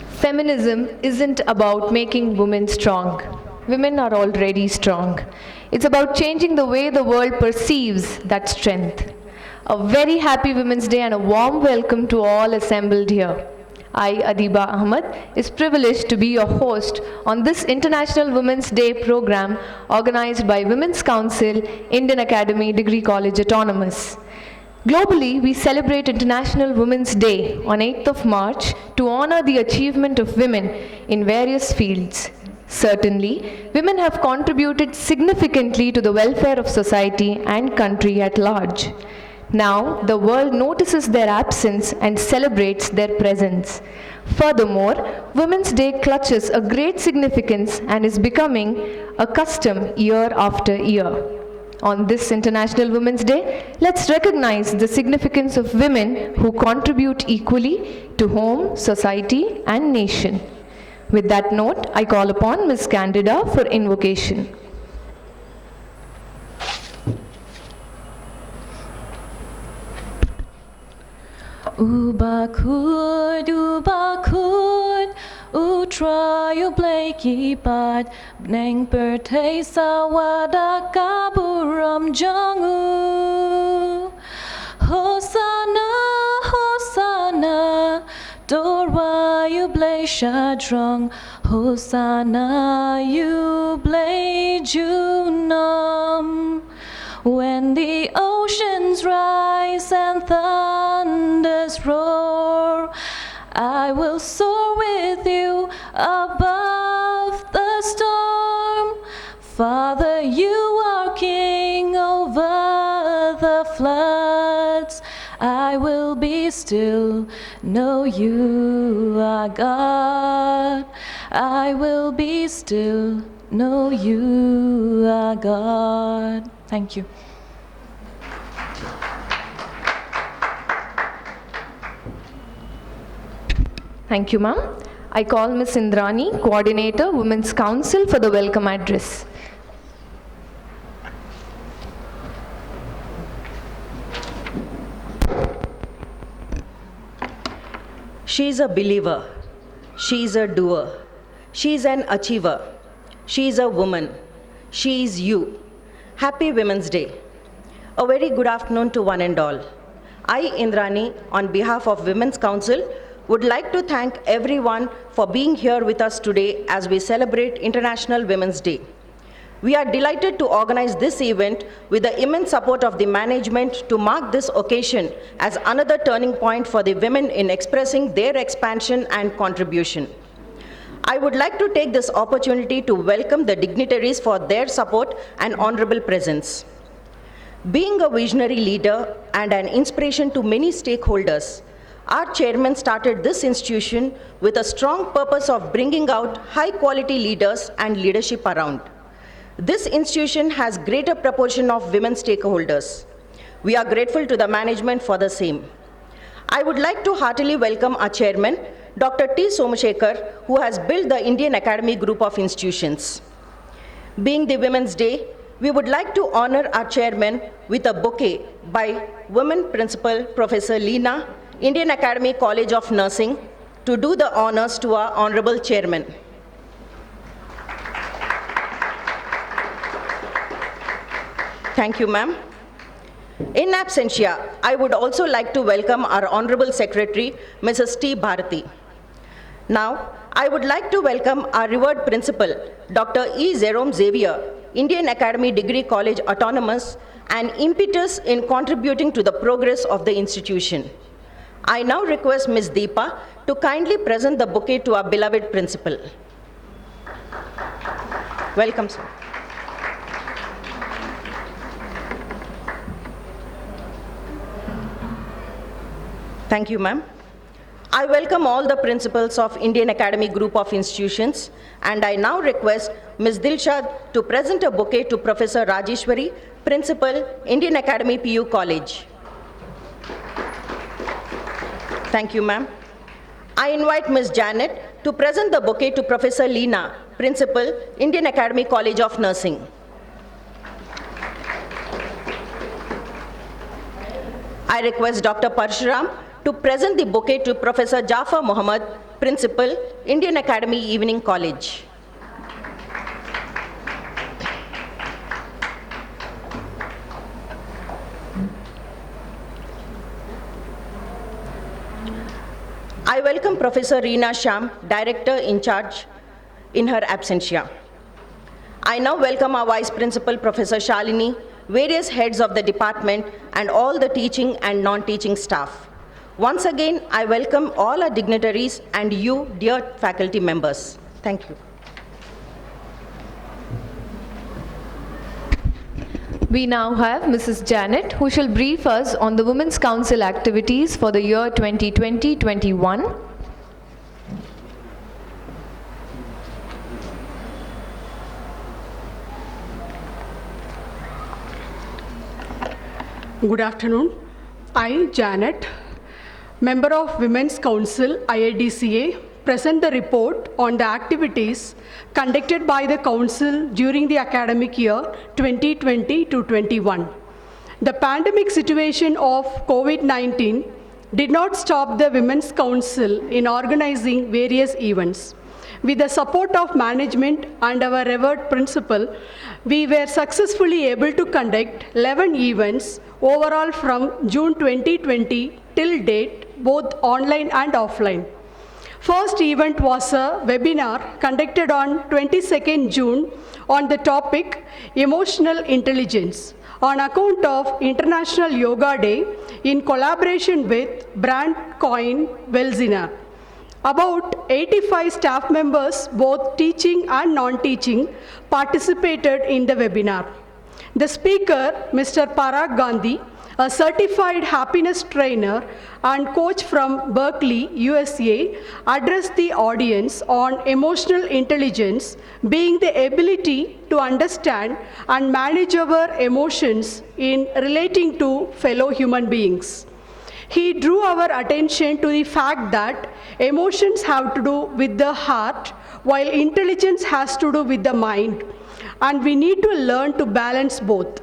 Feminism isn't about making women strong. Women are already strong. It's about changing the way the world perceives that strength. A very happy Women's Day and a warm welcome to all assembled here. I, Adiba Ahmed, is privileged to be your host on this International Women's Day program organized by Women's Council, Indian Academy Degree College Autonomous. Globally, we celebrate International Women's Day on 8th of March to honor the achievement of women in various fields. Certainly, women have contributed significantly to the welfare of society and country at large. Now, the world notices their absence and celebrates their presence. Furthermore, Women's Day clutches a great significance and is becoming a custom year after year. On this International Women's Day, let's recognize the significance of women who contribute equally to home, society, and nation. With that note, I call upon Ms. Candida for invocation. Ubakut, utrayu blekipat, bneng pertei sawada kaburam jangu. Hosanna, Hosanna, dorwayu ble shadrong, Hosanna you ble junam. When the oceans rise and thunders roar, I will soar with you above the storm. Father, you are king over the floods. I will be still, know you are God. I will be still, know you are God. Thank you. Thank you, ma'am. I call Ms. Indrani, Coordinator, Women's Council, for the welcome address. She is a believer. She is a doer. She is an achiever. She is a woman. She is you. Happy Women's Day. A very good afternoon to one and all. I, Indrani, on behalf of Women's Council, would like to thank everyone for being here with us today as we celebrate International Women's Day. We are delighted to organize this event with the immense support of the management to mark this occasion as another turning point for the women in expressing their expansion and contribution. I would like to take this opportunity to welcome the dignitaries for their support and honorable presence. Being a visionary leader and an inspiration to many stakeholders, our chairman started this institution with a strong purpose of bringing out high-quality leaders and leadership around. This institution has greater proportion of women stakeholders. We are grateful to the management for the same. I would like to heartily welcome our chairman, Dr. T. Somashekar, who has built the Indian Academy Group of Institutions. Being the Women's Day, we would like to honor our chairman with a bouquet by Women Principal Professor Leena, Indian Academy College of Nursing, to do the honors to our honorable chairman. Thank you, ma'am. In absentia, I would also like to welcome our Honorable Secretary, Mrs. T. Bharati. Now, I would like to welcome our revered principal, Dr. E. Jerome Xavier, Indian Academy Degree College Autonomous, and impetus in contributing to the progress of the institution. I now request Ms. Deepa to kindly present the bouquet to our beloved principal. Welcome, sir. Thank you, ma'am. I welcome all the principals of Indian Academy Group of Institutions, and I now request Ms. Dilshad to present a bouquet to Professor Rajeshwari, Principal, Indian Academy PU College. Thank you, ma'am. I invite Ms. Janet to present the bouquet to Professor Leena, Principal, Indian Academy College of Nursing. I request Dr. Parshuram to present the bouquet to Professor Jafar Mohammed, Principal, Indian Academy Evening College. I welcome Professor Reena Sham, Director in charge in her absentia. I now welcome our Vice Principal, Professor Shalini, various heads of the department, and all the teaching and non-teaching staff. Once again, I welcome all our dignitaries and you, dear faculty members. Thank you. We now have Mrs. Janet, who shall brief us on the Women's Council activities for the year 2020-21. Good afternoon. I, Janet, member of Women's Council, IADC-A, present the report on the activities conducted by the Council during the academic year 2020-21. The pandemic situation of COVID-19 did not stop the Women's Council in organizing various events. With the support of management and our revered principal, we were successfully able to conduct 11 events overall from June 2020 till date, both online and offline. First event was a webinar conducted on 22nd June on the topic Emotional Intelligence on account of International Yoga Day in collaboration with brand coin Welzina. About 85 staff members, both teaching and non-teaching, participated in the webinar. The speaker, Mr. Parag Gandhi, a certified happiness trainer and coach from Berkeley, USA, addressed the audience on emotional intelligence being the ability to understand and manage our emotions in relating to fellow human beings. He drew our attention to the fact that emotions have to do with the heart, while intelligence has to do with the mind, and we need to learn to balance both.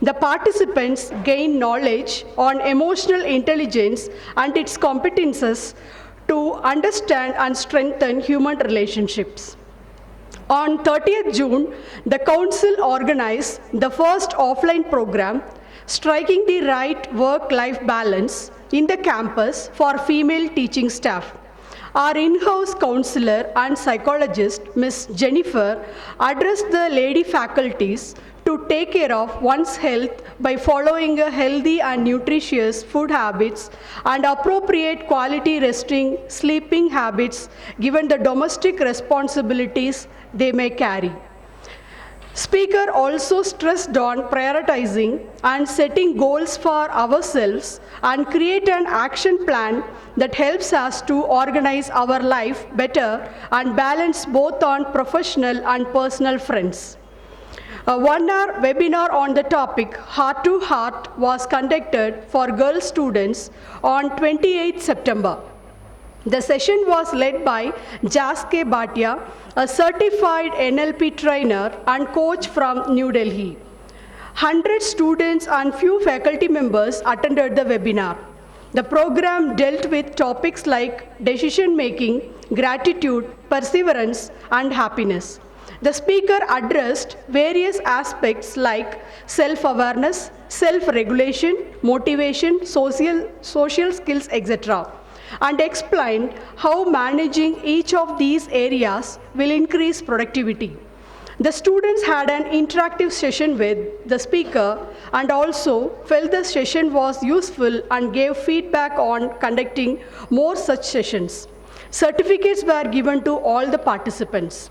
The participants gained knowledge on emotional intelligence and its competences to understand and strengthen human relationships. On 30th June, the Council organized the first offline program, Striking the Right Work-Life Balance, in the campus for female teaching staff. Our in-house counselor and psychologist, Ms. Jennifer, addressed the lady faculties to take care of one's health by following a healthy and nutritious food habits and appropriate quality resting, sleeping habits given the domestic responsibilities they may carry. Speaker also stressed on prioritizing and setting goals for ourselves and create an action plan that helps us to organize our life better and balance both on professional and personal fronts. A one-hour webinar on the topic Heart to Heart was conducted for girl students on 28 September. The session was led by Jas-K Bhatia, a certified NLP trainer and coach from New Delhi. 100 students and few faculty members attended the webinar. The program dealt with topics like decision-making, gratitude, perseverance, and happiness. The speaker addressed various aspects like self-awareness, self-regulation, motivation, social skills, etc., and explained how managing each of these areas will increase productivity. The students had an interactive session with the speaker and also felt the session was useful and gave feedback on conducting more such sessions. Certificates were given to all the participants.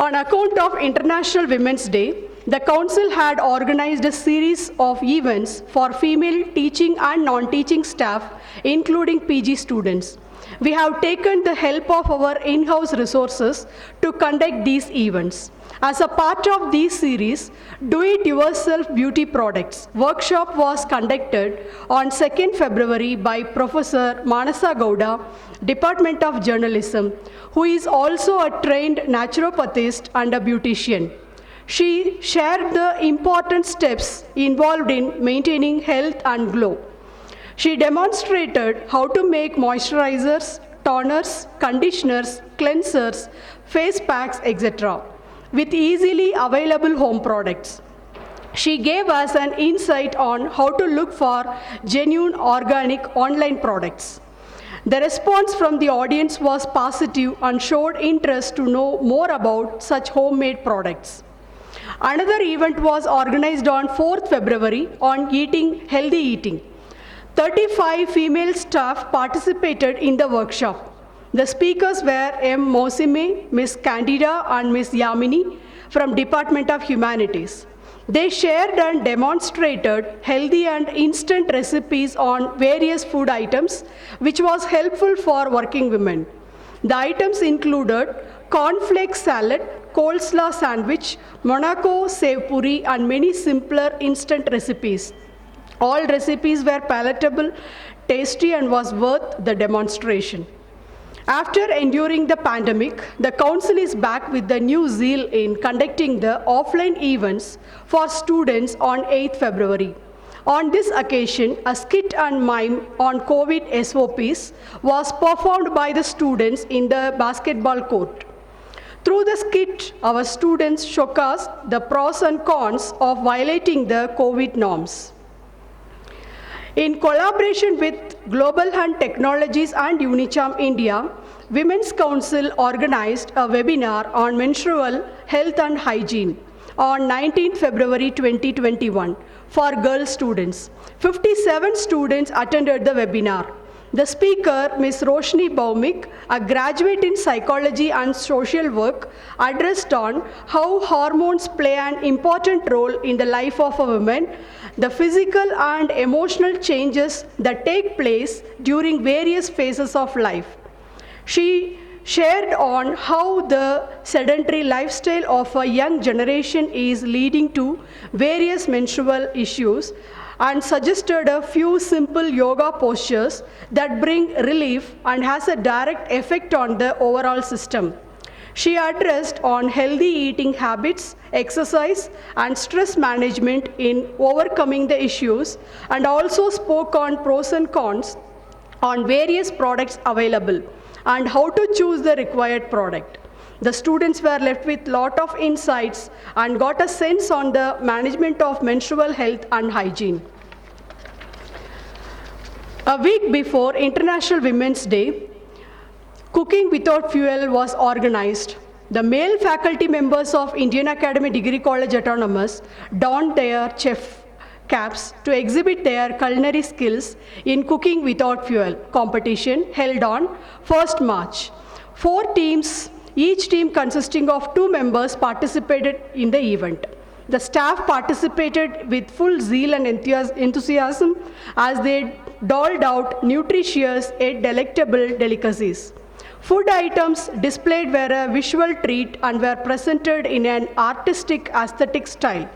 On account of International Women's Day, the Council had organized a series of events for female teaching and non-teaching staff, including PG students. We have taken the help of our in-house resources to conduct these events. As a part of this series, Do-It-Yourself Beauty Products workshop was conducted on 2nd February by Professor Manasa Gowda, Department of Journalism, who is also a trained naturopathist and a beautician. She shared the important steps involved in maintaining health and glow. She demonstrated how to make moisturizers, toners, conditioners, cleansers, face packs, etc. with easily available home products. She gave us an insight on how to look for genuine organic online products. The response from the audience was positive and showed interest to know more about such homemade products. Another event was organized on 4th February on healthy eating. 35 female staff participated in the workshop. The speakers were M. Mosime, Ms. Candida and Ms. Yamini from Department of Humanities. They shared and demonstrated healthy and instant recipes on various food items, which was helpful for working women. The items included cornflake salad, coleslaw sandwich, Monaco sev puri, and many simpler instant recipes. All recipes were palatable, tasty, and was worth the demonstration. After enduring the pandemic, the Council is back with the new zeal in conducting the offline events for students on 8th February. On this occasion, a skit and mime on COVID SOPs was performed by the students in the basketball court. Through the skit, our students showcased the pros and cons of violating the COVID norms. In collaboration with Global Hunt Technologies and Unicharm India, Women's Council organized a webinar on menstrual health and hygiene on 19 February 2021 for girl students. 57 students attended the webinar. The speaker, Ms. Roshni Baumik, a graduate in psychology and social work, addressed on how hormones play an important role in the life of a woman, the physical and emotional changes that take place during various phases of life. She shared on how the sedentary lifestyle of a young generation is leading to various menstrual issues and suggested a few simple yoga postures that bring relief and has a direct effect on the overall system. She addressed on healthy eating habits, exercise, and stress management in overcoming the issues, and also spoke on pros and cons on various products available and how to choose the required product. The students were left with lot of insights and got a sense on the management of menstrual health and hygiene. A week before International Women's Day, Cooking Without Fuel was organized. The male faculty members of Indian Academy Degree College Autonomous donned their chef caps to exhibit their culinary skills in Cooking Without Fuel competition held on 1st March. 4 teams, each team consisting of 2 members, participated in the event. The staff participated with full zeal and enthusiasm as they doled out nutritious yet delectable delicacies. Food items displayed were a visual treat and were presented in an artistic aesthetic style.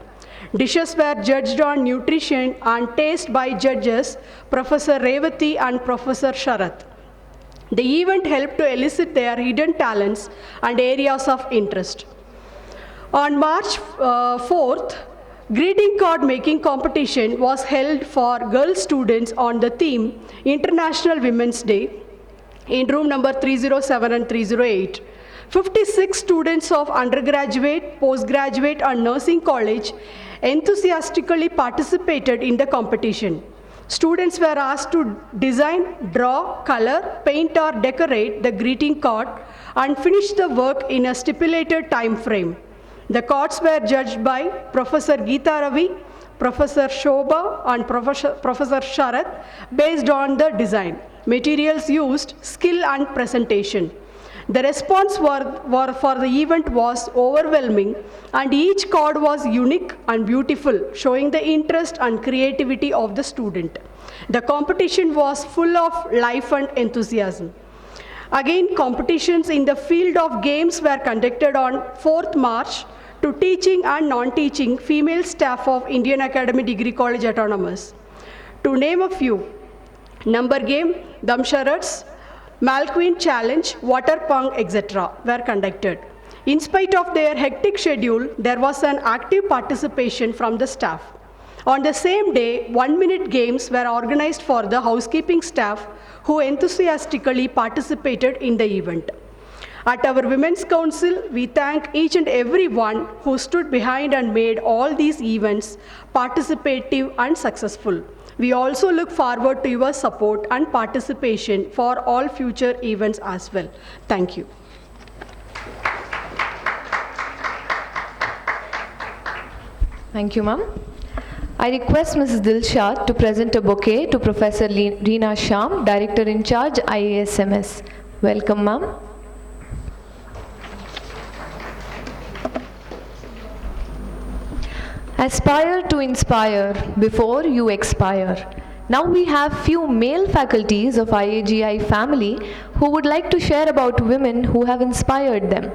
Dishes were judged on nutrition and taste by judges Professor Revati and Professor Sharath. The event helped to elicit their hidden talents and areas of interest. On March 4th, greeting card making competition was held for girl students on the theme International Women's Day in room number 307 and 308. 56 students of undergraduate, postgraduate and nursing college enthusiastically participated in the competition. Students were asked to design, draw, color, paint or decorate the greeting card and finish the work in a stipulated time frame. The cards were judged by Professor Geeta Ravi, Professor Shobha and Professor Sharath based on the design, materials used, skill and presentation. The response for the event was overwhelming and each card was unique and beautiful, showing the interest and creativity of the student. The competition was full of life and enthusiasm. Again, competitions in the field of games were conducted on 4th March to teaching and non-teaching female staff of Indian Academy Degree College Autonomous. To name a few, number game, Damsharats, Malqueen Challenge, Water Pong, etc. were conducted. In spite of their hectic schedule, there was an active participation from the staff. On the same day, 1-minute games were organized for the housekeeping staff who enthusiastically participated in the event. At our Women's Council, we thank each and every one who stood behind and made all these events participative and successful. We also look forward to your support and participation for all future events as well. Thank you. Thank you, ma'am. I request Mrs. Dilshad to present a bouquet to Professor Reena Sham, Director in Charge, IASMS. Welcome, ma'am. Aspire to inspire before you expire. Now we have few male faculties of IAGI family who would like to share about women who have inspired them.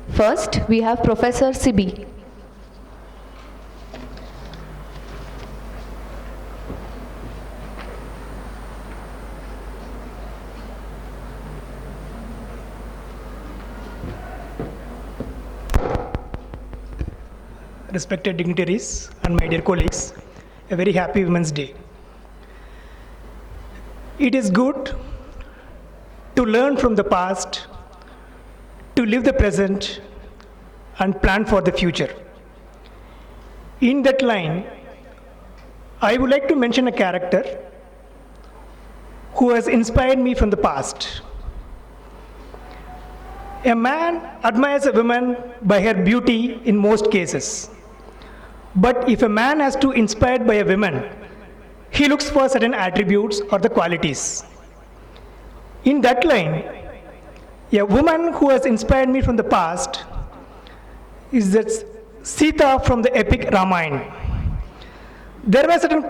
First, we have Professor Sibi. Respected dignitaries and my dear colleagues, a very happy Women's Day. It is good to learn from the past, to live the present, and plan for the future. In that line, I would like to mention a character who has inspired me from the past. A man admires a woman by her beauty in most cases. But if a man has to be inspired by a woman, he looks for certain attributes or the qualities. In that line, a woman who has inspired me from the past is that Sita from the epic Ramayana. There were certain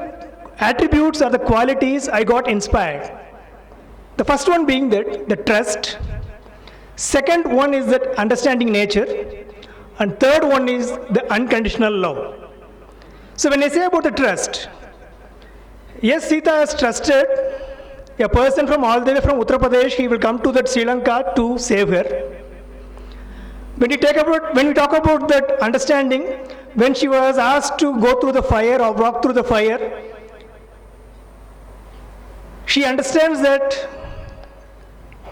attributes or the qualities I got inspired. The first one being that the trust. Second one is that understanding nature. And third one is the unconditional love. So when I say about the trust, yes, Sita has trusted a person from all the way from Uttar Pradesh. He will come to that Sri Lanka to save her. When we talk about that understanding, when she was asked to go through the fire or walk through the fire, she understands that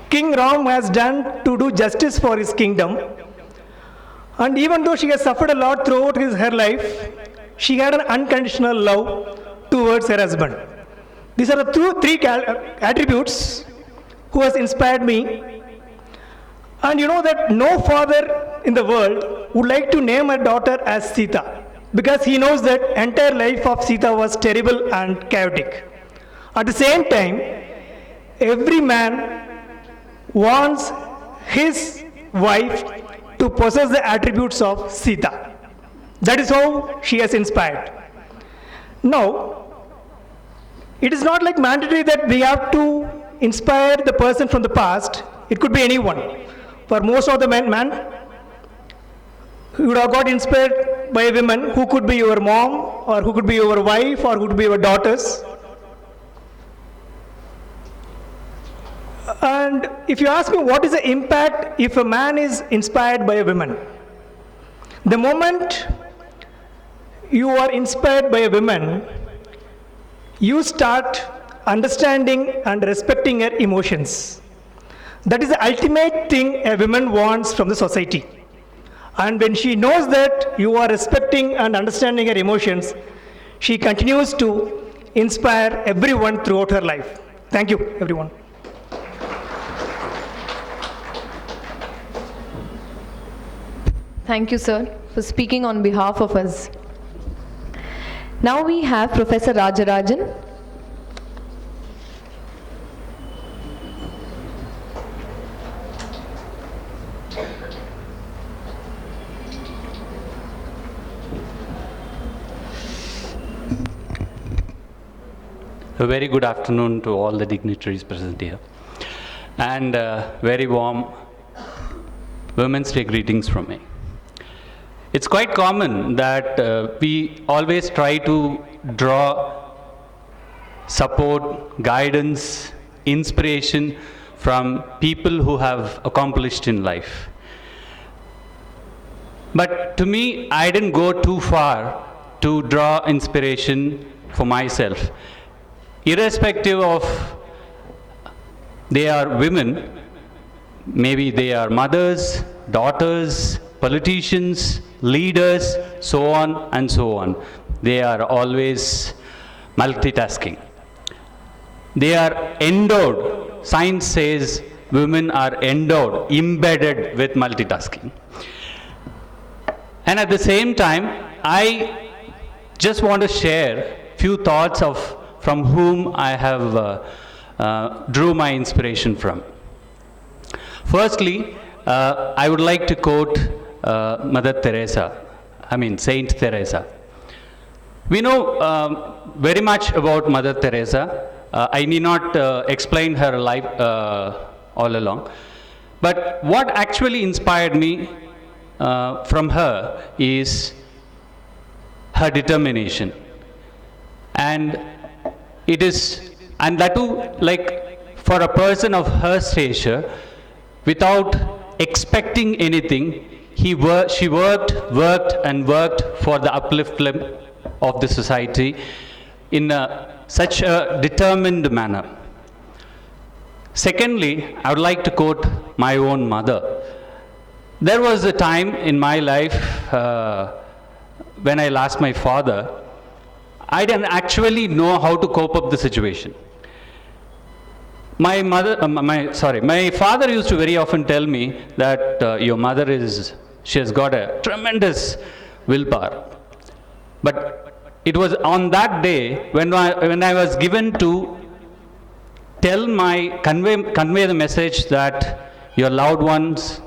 King Ram has done to do justice for his kingdom. And even though she has suffered a lot throughout her life, she had an unconditional love towards her husband. These are the three attributes who has inspired me. And you know that no father in the world would like to name a daughter as Sita, because he knows that entire life of Sita was terrible and chaotic. At the same time, every man wants his wife to possess the attributes of Sita. That is how she has inspired. Now, it is not like mandatory that we have to inspire the person from the past. It could be anyone. For most of the men, you would have got inspired by a woman who could be your mom, or who could be your wife, or who could be your daughters. And if you ask me what is the impact if a man is inspired by a woman, the moment you are inspired by a woman, you start understanding and respecting her emotions. That is the ultimate thing a woman wants from the society. And when she knows that you are respecting and understanding her emotions, she continues to inspire everyone throughout her life. Thank you, everyone. Thank you, sir, for speaking on behalf of us. Now we have Professor Rajarajan. A very good afternoon to all the dignitaries present here, and very warm Women's Day greetings from me. It's quite common that we always try to draw support, guidance, inspiration from people who have accomplished in life. But to me, I didn't go too far to draw inspiration for myself. Irrespective of they are women, maybe they are mothers, daughters, politicians, leaders, so on and so on. They are always multitasking. They are endowed. Science says women are endowed, embedded with multitasking. And at the same time, I just want to share few thoughts from whom I have drew my inspiration from. Firstly, I would like to quote Saint Teresa. We know very much about Mother Teresa. I need not explain her life all along. But what actually inspired me from her is her determination. And that too, like for a person of her stature, without expecting anything, she worked and worked for the upliftment of the society in such a determined manner. Secondly, I would like to quote my own mother. There was a time in my life when I lost my father. I didn't actually know how to cope up the situation. My father used to very often tell me that your mother she has got a tremendous willpower. But it was on that day when I was given to convey the message that your loved ones,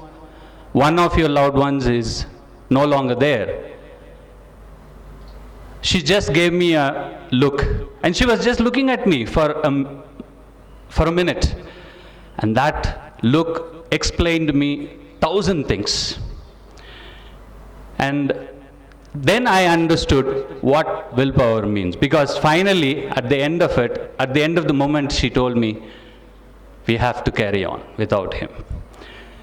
one of your loved ones is no longer there. She just gave me a look, and she was just looking at me for a minute, and that look explained me 1,000 things. And then I understood what willpower means, because finally, at the end of the moment, she told me, we have to carry on without him.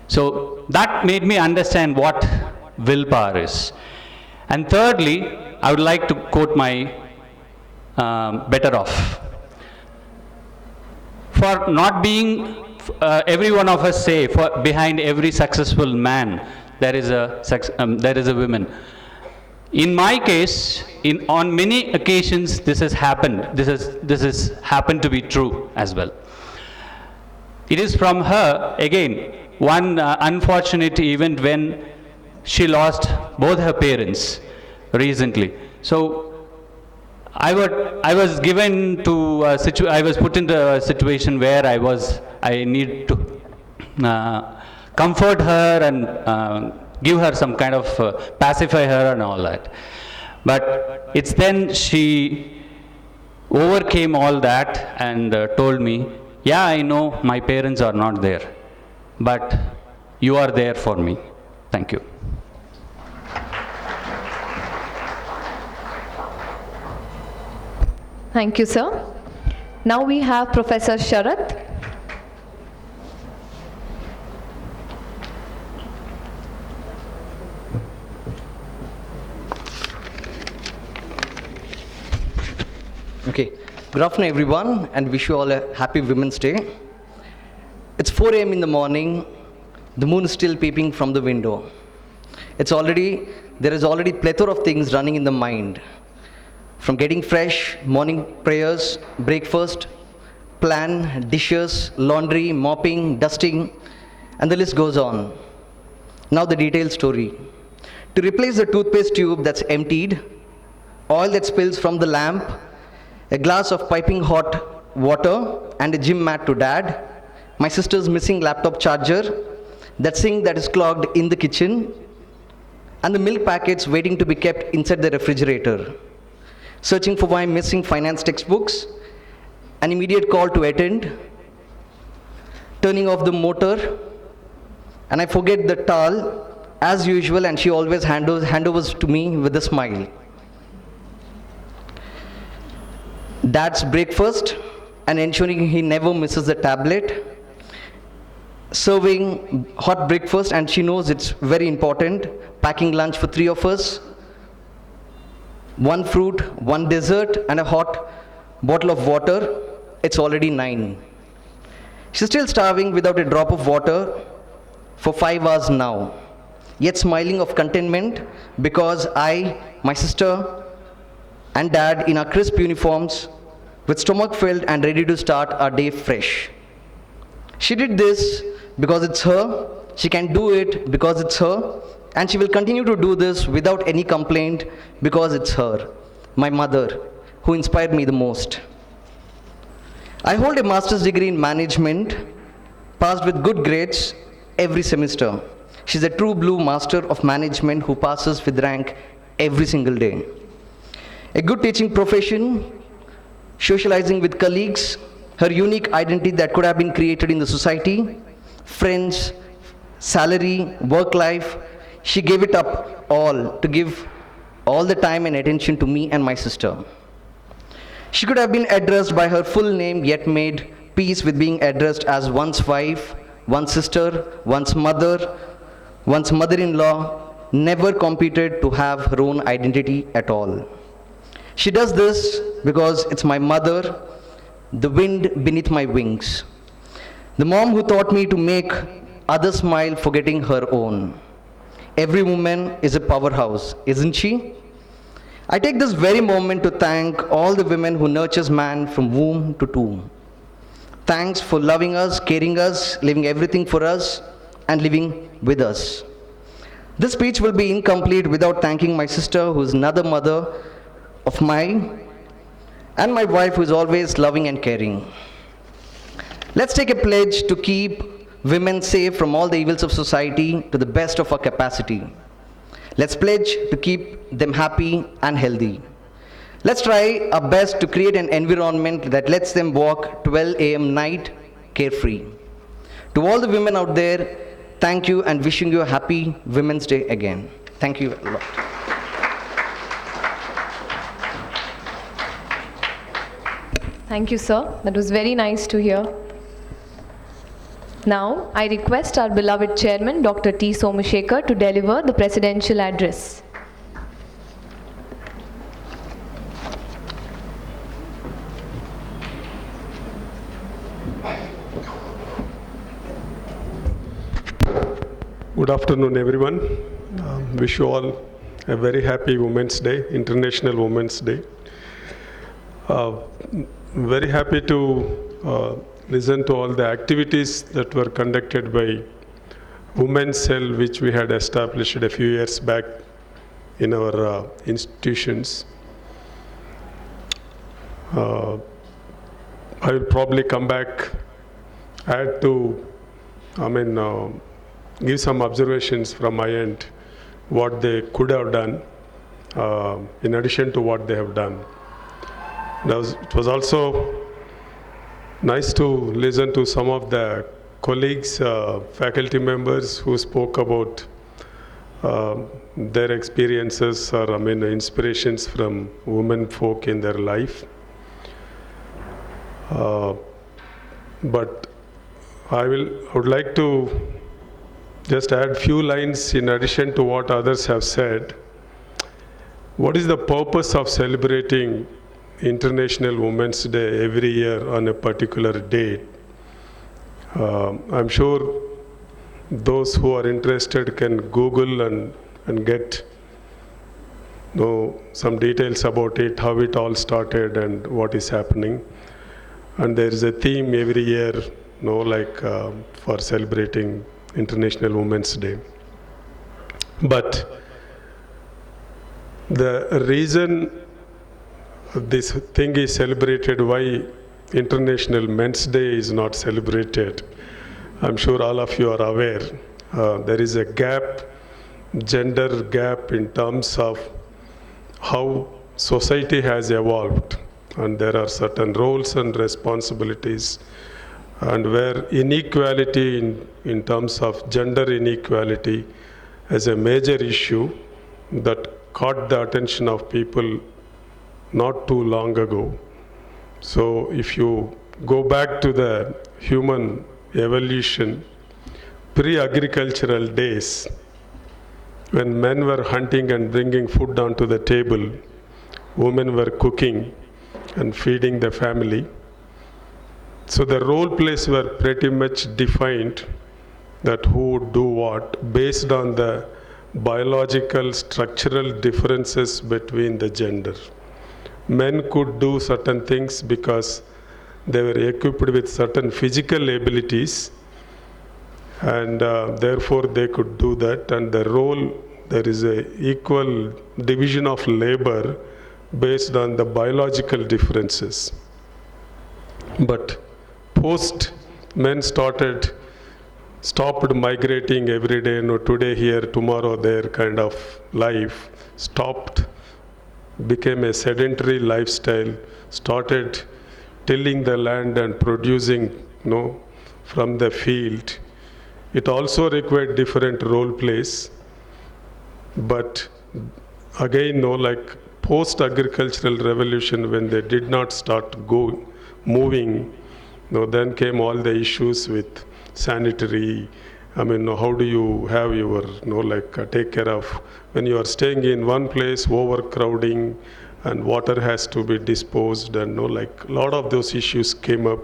So that made me understand what willpower is. And thirdly, I would like to quote my better off. For not being, every one of us say, behind every successful man, there is a woman. In my case, on many occasions, this has happened. This has happened to be true as well. It is from her, again, one unfortunate event when she lost both her parents recently. So I was given to I was put into a situation where I need to comfort her and give her some kind of pacify her and all that. But it's then she overcame all that and told me, yeah, I know my parents are not there, but you are there for me. Thank you. Thank you, sir. Now we have Professor Sharath. Okay, good afternoon everyone, and wish you all a happy Women's Day. It's 4 a.m. in the morning, the moon is still peeping from the window. There is already plethora of things running in the mind. From getting fresh, morning prayers, breakfast, plan, dishes, laundry, mopping, dusting, and the list goes on. Now the detailed story. To replace the toothpaste tube that's emptied, oil that spills from the lamp, a glass of piping hot water, and a gym mat to dad, my sister's missing laptop charger, that sink that is clogged in the kitchen, and the milk packets waiting to be kept inside the refrigerator. Searching for my missing finance textbooks, an immediate call to attend, turning off the motor, and I forget the towel as usual, and she always handovers to me with a smile. Dad's breakfast and ensuring he never misses the tablet, serving hot breakfast, and she knows it's very important, packing lunch for 3 of us, one fruit, one dessert, and a hot bottle of water, it's already 9. She's still starving without a drop of water for 5 hours now, yet smiling of contentment because I, my sister, and dad in our crisp uniforms, with stomach filled and ready to start our day fresh. She did this because it's her, she can do it because it's her, and she will continue to do this without any complaint because it's her, my mother, who inspired me the most. I hold a master's degree in management, passed with good grades every semester. She's a true blue master of management who passes with rank every single day. A good teaching profession, socializing with colleagues, her unique identity that could have been created in the society, friends, salary, work life, she gave it up all to give all the time and attention to me and my sister. She could have been addressed by her full name, yet made peace with being addressed as one's wife, one's sister, one's mother-in-law, never competed to have her own identity at all. She does this because it's my mother, the wind beneath my wings. The mom who taught me to make others smile forgetting her own. Every woman is a powerhouse, isn't she? I take this very moment to thank all the women who nurtures man from womb to tomb. Thanks for loving us, caring us, leaving everything for us, and living with us. This speech will be incomplete without thanking my sister, who is another mother of mine, and my wife, who is always loving and caring. Let's take a pledge to keep women safe from all the evils of society to the best of our capacity. Let's pledge to keep them happy and healthy. Let's try our best to create an environment that lets them walk 12 a.m. night carefree. To all the women out there, thank you and wishing you a happy Women's Day again. Thank you a lot. Thank you, sir. That was very nice to hear. Now, I request our beloved chairman, Dr. T. Somashekar, to deliver the presidential address. Good afternoon, everyone. Wish you all a very happy Women's Day, International Women's Day. Very happy to listen to all the activities that were conducted by Women's Cell, which we had established a few years back in our institutions. I will probably come back, add to, give some observations from my end, what they could have done in addition to what they have done. It was also nice to listen to some of the colleagues, faculty members who spoke about their experiences or inspirations from women folk in their life. But I would like to just add few lines in addition to what others have said. What is the purpose of celebrating International Women's Day every year on a particular date? I'm sure those who are interested can Google and get some details about it, how it all started and what is happening. And there is a theme every year, for celebrating International Women's Day. But the reason this thing is celebrated, why International Men's Day is not celebrated, I'm sure all of you are aware. There is a gap, gender gap, in terms of how society has evolved, and there are certain roles and responsibilities, and where inequality in terms of gender inequality is a major issue that caught the attention of people not too long ago. So if you go back to the human evolution, pre-agricultural days, when men were hunting and bringing food onto the table, women were cooking and feeding the family. So the role plays were pretty much defined, that who would do what based on the biological structural differences between the gender. Men could do certain things because they were equipped with certain physical abilities, and therefore they could do that. And the role, there is a equal division of labor based on the biological differences. But post, men stopped migrating every day, today here, tomorrow there kind of life, stopped, became a sedentary lifestyle, started tilling the land and producing, from the field. It also required different role plays. But again, like post-agricultural revolution, when they did not start moving, then came all the issues with sanitary. How do you have your, take care of, when you are staying in one place, overcrowding, and water has to be disposed, and a lot of those issues came up.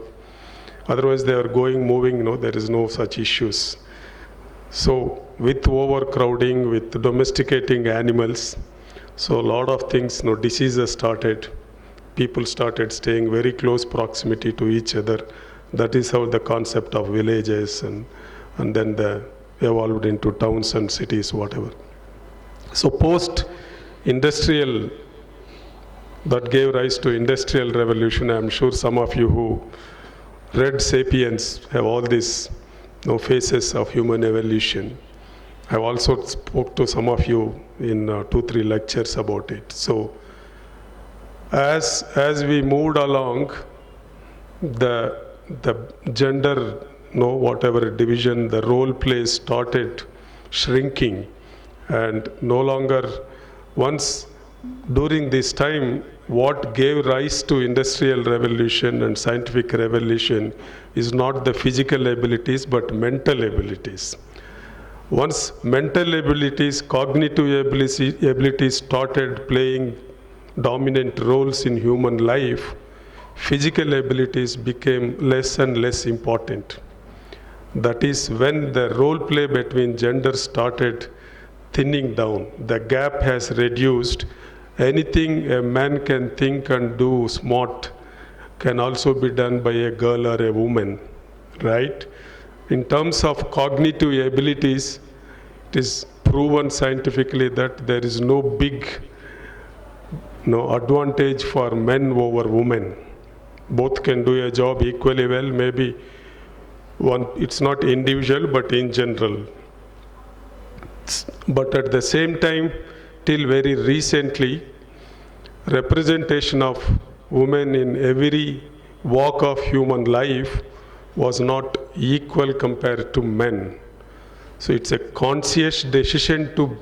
Otherwise, they are moving, there is no such issues. So, with overcrowding, with domesticating animals, so a lot of things, diseases started. People started staying very close proximity to each other. That is how the concept of villages and then they evolved into towns and cities, whatever. So post-industrial, that gave rise to industrial revolution. I'm sure some of you who read Sapiens have all these phases of human evolution. I've also spoke to some of you in 2-3 lectures about it. So as we moved along, the gender, whatever division, the role play started shrinking, and no longer, once during this time, what gave rise to industrial revolution and scientific revolution is not the physical abilities but mental abilities. Once mental abilities, cognitive abilities started playing dominant roles in human life, physical abilities became less and less important. That is when the role play between genders started thinning down. The gap has reduced. Anything a man can think and do smart can also be done by a girl or a woman, right? In terms of cognitive abilities, it is proven scientifically that there is no big advantage for men over women. Both can do a job equally well, maybe it's not individual but in general. But at the same time, till very recently, representation of women in every walk of human life was not equal compared to men. So it's a conscious decision to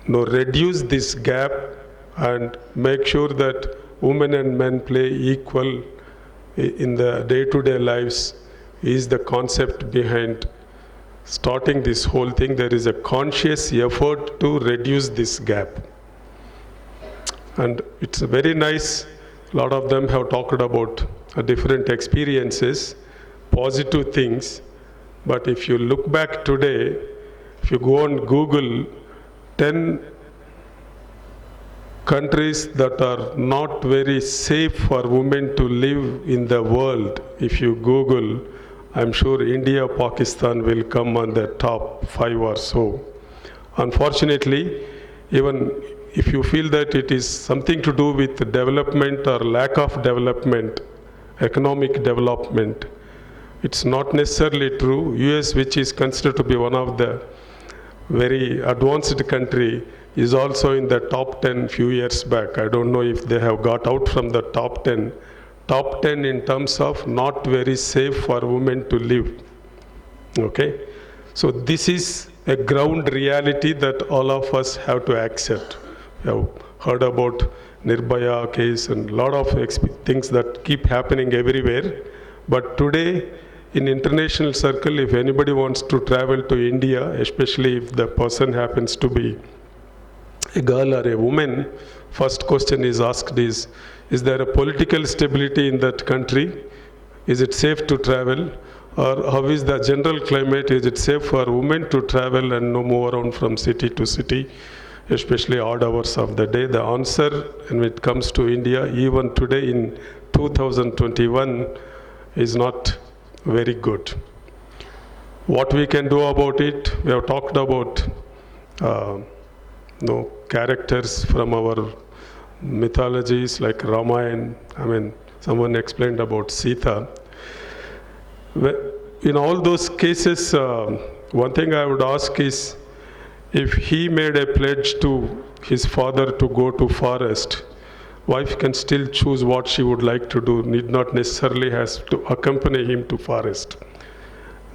reduce this gap and make sure that women and men play equal in the day-to-day lives is the concept behind starting this whole thing. There is a conscious effort to reduce this gap. And it's very nice. A lot of them have talked about different experiences, positive things. But if you look back today, if you go on Google, 10 countries that are not very safe for women to live in the world, if you Google, I'm sure India, Pakistan will come on the top 5 or so. Unfortunately, even if you feel that it is something to do with development or lack of development, economic development, it's not necessarily true. US, which is considered to be one of the very advanced country, is also in the top 10 few years back. I don't know if they have got out from the top 10. Top 10 in terms of not very safe for women to live. Okay? So this is a ground reality that all of us have to accept. We have heard about Nirbhaya case and a lot of things that keep happening everywhere. But today, in international circle, if anybody wants to travel to India, especially if the person happens to be a girl or a woman, first question is asked is there a political stability in that country? Is it safe to travel? Or how is the general climate? Is it safe for women to travel and move around from city to city, especially odd hours of the day? The answer, when it comes to India, even today in 2021, is not very good. What we can do about it, we have talked about characters from our mythologies like Ramayana. I mean, someone explained about Sita. In all those cases, one thing I would ask is, if he made a pledge to his father to go to forest, wife can still choose what she would like to do, need not necessarily has to accompany him to forest.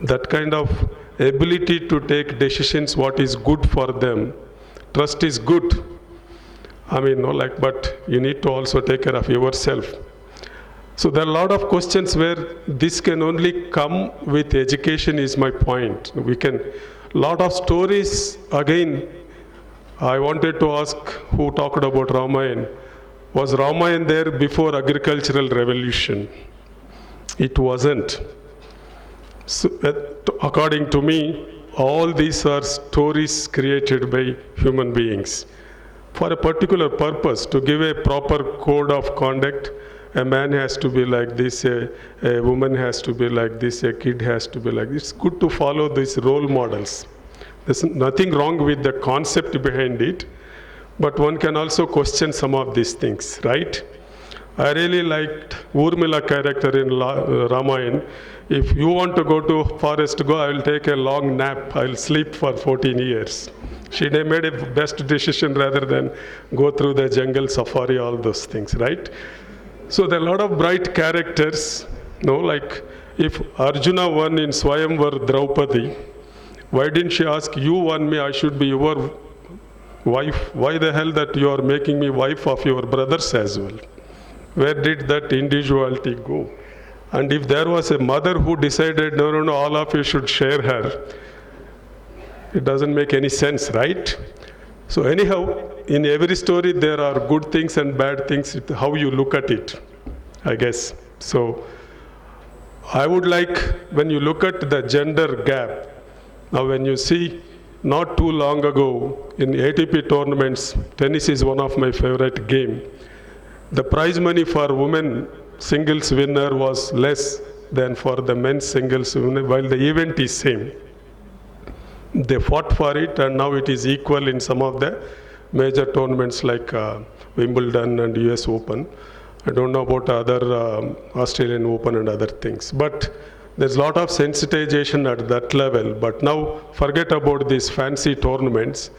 That kind of ability to take decisions what is good for them. Trust is good. I mean, but you need to also take care of yourself. So there are a lot of questions where this can only come with education is my point. Lot of stories, again, I wanted to ask who talked about Ramayana. Was Ramayana there before agricultural revolution? It wasn't. So, according to me, all these are stories created by human beings for a particular purpose, to give a proper code of conduct. A man has to be like this, a woman has to be like this, a kid has to be like this. It's good to follow these role models. There's nothing wrong with the concept behind it, but one can also question some of these things, right? I really liked Urmila character in Ramayana. If you want to go to forest, go, I will take a long nap, I will sleep for 14 years. She made a best decision rather than go through the jungle safari, all those things, right? So there are a lot of bright characters, like if Arjuna won in Swayamvar Draupadi, why didn't she ask, you won me, I should be your wife? Why the hell that you are making me wife of your brothers as well? Where did that individuality go? And if there was a mother who decided, no, all of you should share her, it doesn't make any sense, right? So anyhow, in every story there are good things and bad things, how you look at it, I guess. So I would like, when you look at the gender gap, now when you see not too long ago in ATP tournaments, tennis is one of my favorite game. The prize money for women singles winner was less than for the men's singles winner, while the event is same. They fought for it, and now it is equal in some of the major tournaments like Wimbledon and US Open. I don't know about other Australian Open and other things. But there's a lot of sensitization at that level. But now forget about these fancy tournaments.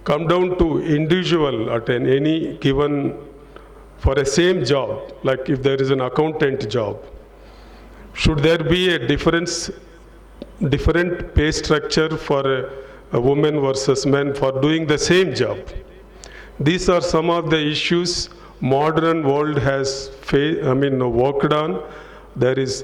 Come down to individual at any given, for a same job, like if there is an accountant job, should there be a different pay structure for a woman versus men for doing the same job? These are some of the issues modern world has worked on. There is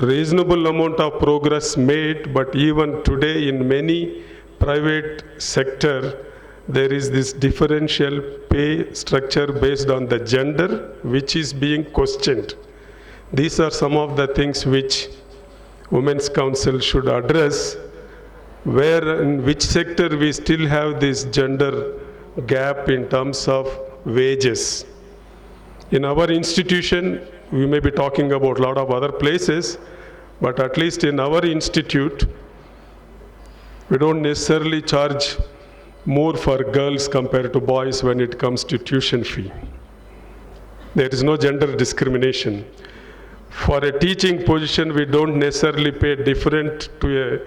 reasonable amount of progress made, but even today in many private sector, there is this differential pay structure based on the gender, which is being questioned. These are some of the things which Women's Council should address, where in which sector we still have this gender gap in terms of wages. In our institution, we may be talking about a lot of other places, but at least in our institute, we don't necessarily charge more for girls compared to boys when it comes to tuition fee. There is no gender discrimination. For a teaching position, we don't necessarily pay different to a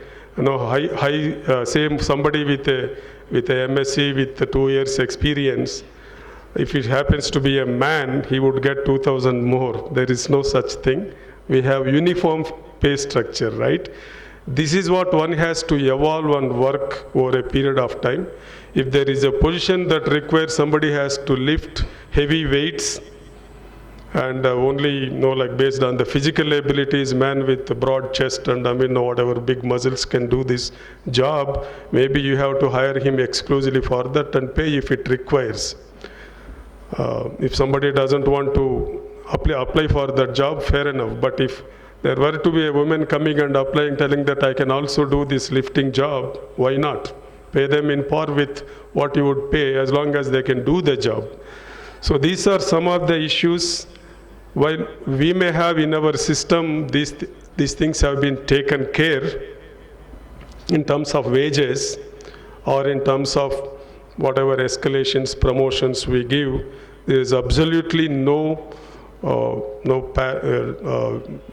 somebody with a MSc with 2 years experience. If it happens to be a man, he would get 2,000 more. There is no such thing. We have uniform pay structure, right? This is what one has to evolve and work over a period of time. If there is a position that requires somebody has to lift heavy weights and only based on the physical abilities, man with a broad chest and whatever big muscles can do this job, maybe you have to hire him exclusively for that and pay if it requires. If somebody doesn't want to apply for that job, fair enough. But if there were to be a woman coming and applying, telling that I can also do this lifting job, why not? Pay them in par with what you would pay as long as they can do the job. So these are some of the issues. While we may have in our system, these things have been taken care in terms of wages or in terms of whatever escalations, promotions we give. There is absolutely no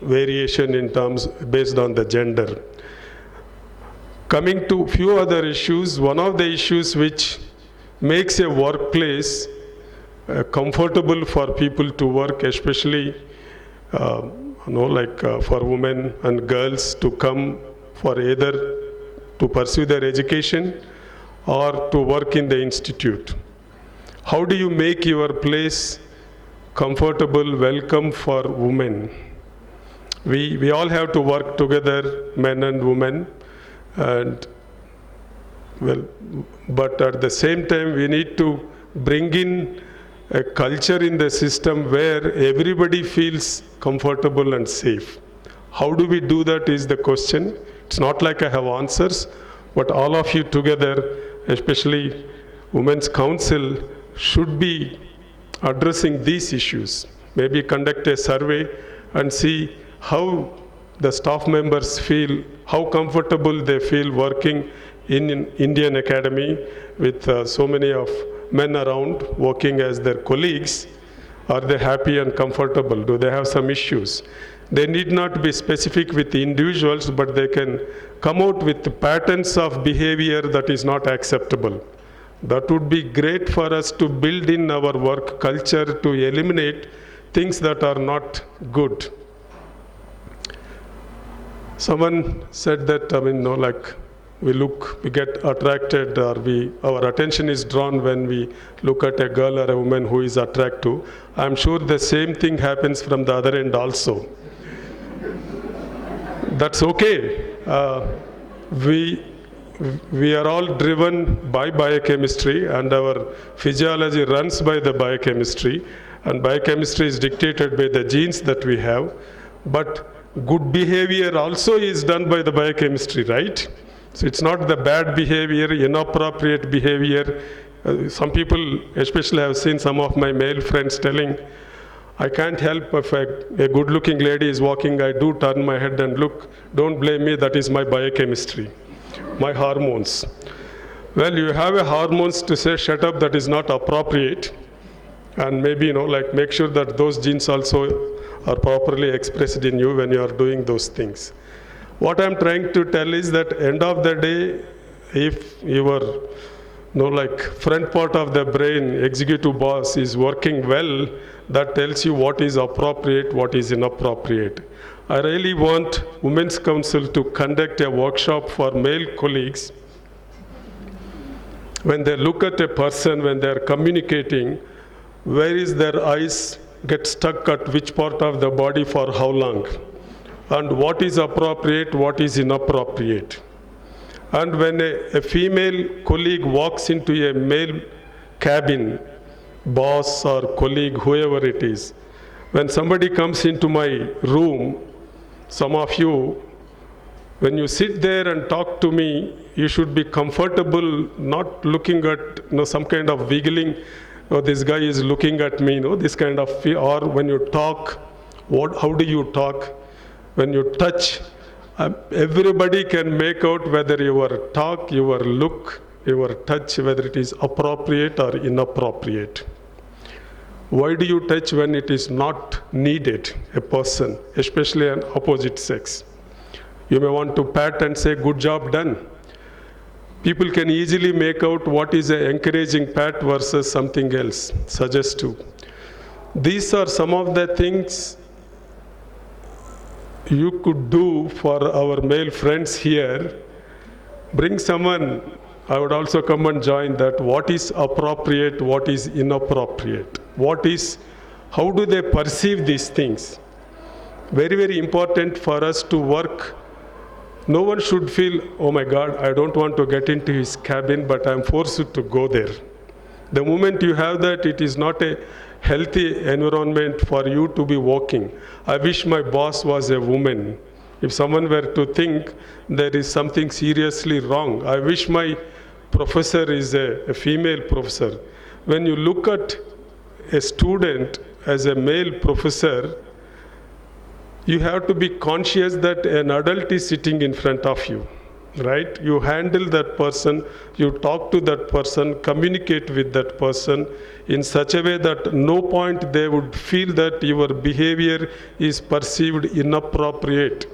variation in terms based on the gender. Coming to few other issues, one of the issues which makes a workplace comfortable for people to work, especially for women and girls to come for either to pursue their education or to work in the institute. How do you make your place comfortable, welcome for women? We all have to work together, men and women, but at the same time we need to bring in a culture in the system where everybody feels comfortable and safe. How do we do that is the question. It's not like I have answers, but all of you together, especially Women's Council, should be addressing these issues. Maybe conduct a survey and see how the staff members feel, how comfortable they feel working in an Indian academy with so many of men around working as their colleagues. Are they happy and comfortable? Do they have some issues? They need not be specific with the individuals, but they can come out with patterns of behavior that is not acceptable. That would be great for us to build in our work culture to eliminate things that are not good. Someone said that, we get attracted, or our attention is drawn when we look at a girl or a woman who is attractive. I'm sure the same thing happens from the other end also. That's okay. We are all driven by biochemistry, and our physiology runs by the biochemistry, and biochemistry is dictated by the genes that we have. But good behavior also is done by the biochemistry, right? So it's not the bad behavior, inappropriate behavior. Some people, especially I have seen some of my male friends telling, I can't help if a good-looking lady is walking, I do turn my head and look. Don't blame me, that is my biochemistry, my hormones. Well, you have a hormones to say, shut up, that is not appropriate. And maybe, make sure that those genes also are properly expressed in you when you are doing those things. What I'm trying to tell is that end of the day, if your front part of the brain, executive boss, is working well, that tells you what is appropriate, what is inappropriate. I really want Women's Council to conduct a workshop for male colleagues. When they look at a person, when they are communicating, where is their eyes get stuck at which part of the body for how long? And what is appropriate, what is inappropriate. And when a female colleague walks into a male cabin, boss or colleague, whoever it is, when somebody comes into my room, some of you, when you sit there and talk to me, you should be comfortable, not looking at some kind of wiggling, oh, this guy is looking at me, this kind of, or when you talk, how do you talk? When you touch, everybody can make out whether your talk, your look, your touch, whether it is appropriate or inappropriate. Why do you touch when it is not needed, a person, especially an opposite sex? You may want to pat and say, good job done. People can easily make out what is an encouraging pat versus something else, suggestive. These are some of the things you could do for our male friends here. Bring someone, I would also come and join that. What is appropriate, what is inappropriate? How do they perceive these things? Very, very important for us to work. No one should feel, oh my God, I don't want to get into his cabin, but I'm forced to go there. The moment you have that, it is not a healthy environment for you to be working. I wish my boss was a woman. If someone were to think there is something seriously wrong, I wish my professor is a female professor. When you look at a student as a male professor, you have to be conscious that an adult is sitting in front of you, right? You handle that person, you talk to that person, communicate with that person in such a way that no point they would feel that your behavior is perceived inappropriate.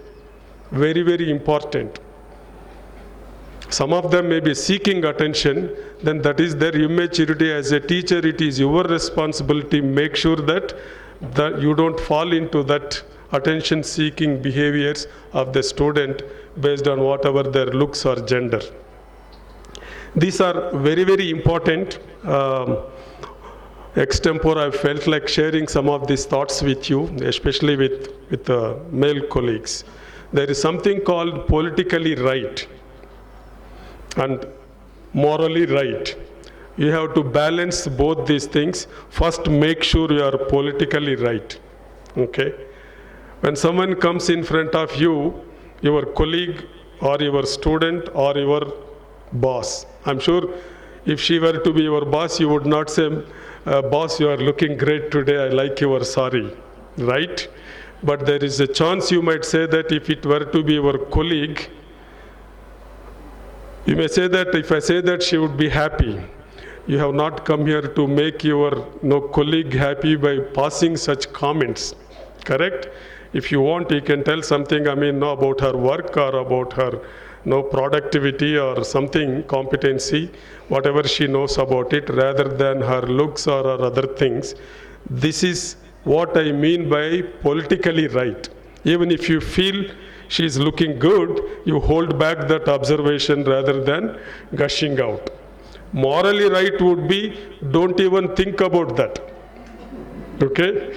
Very, very important. Some of them may be seeking attention, then that is their immaturity. As a teacher, it is your responsibility. Make sure that you don't fall into that attention-seeking behaviors of the student based on whatever their looks or gender. These are very, very important. Extempore, I felt like sharing some of these thoughts with you, especially with male colleagues. There is something called politically right and morally right. You have to balance both these things. First, make sure you are politically right. Okay? When someone comes in front of you, your colleague or your student or your boss, I'm sure if she were to be your boss, you would not say, boss, you are looking great today, I like your sari, right? But there is a chance you might say that if it were to be your colleague, you may say that if I say that, she would be happy. You have not come here to make your colleague happy by passing such comments, correct? If you want, you can tell something, about her work or about her productivity or something, competency, whatever she knows about it, rather than her looks or her other things. This is what I mean by politically right. Even if you feel she is looking good, you hold back that observation rather than gushing out. Morally right would be, don't even think about that. Okay?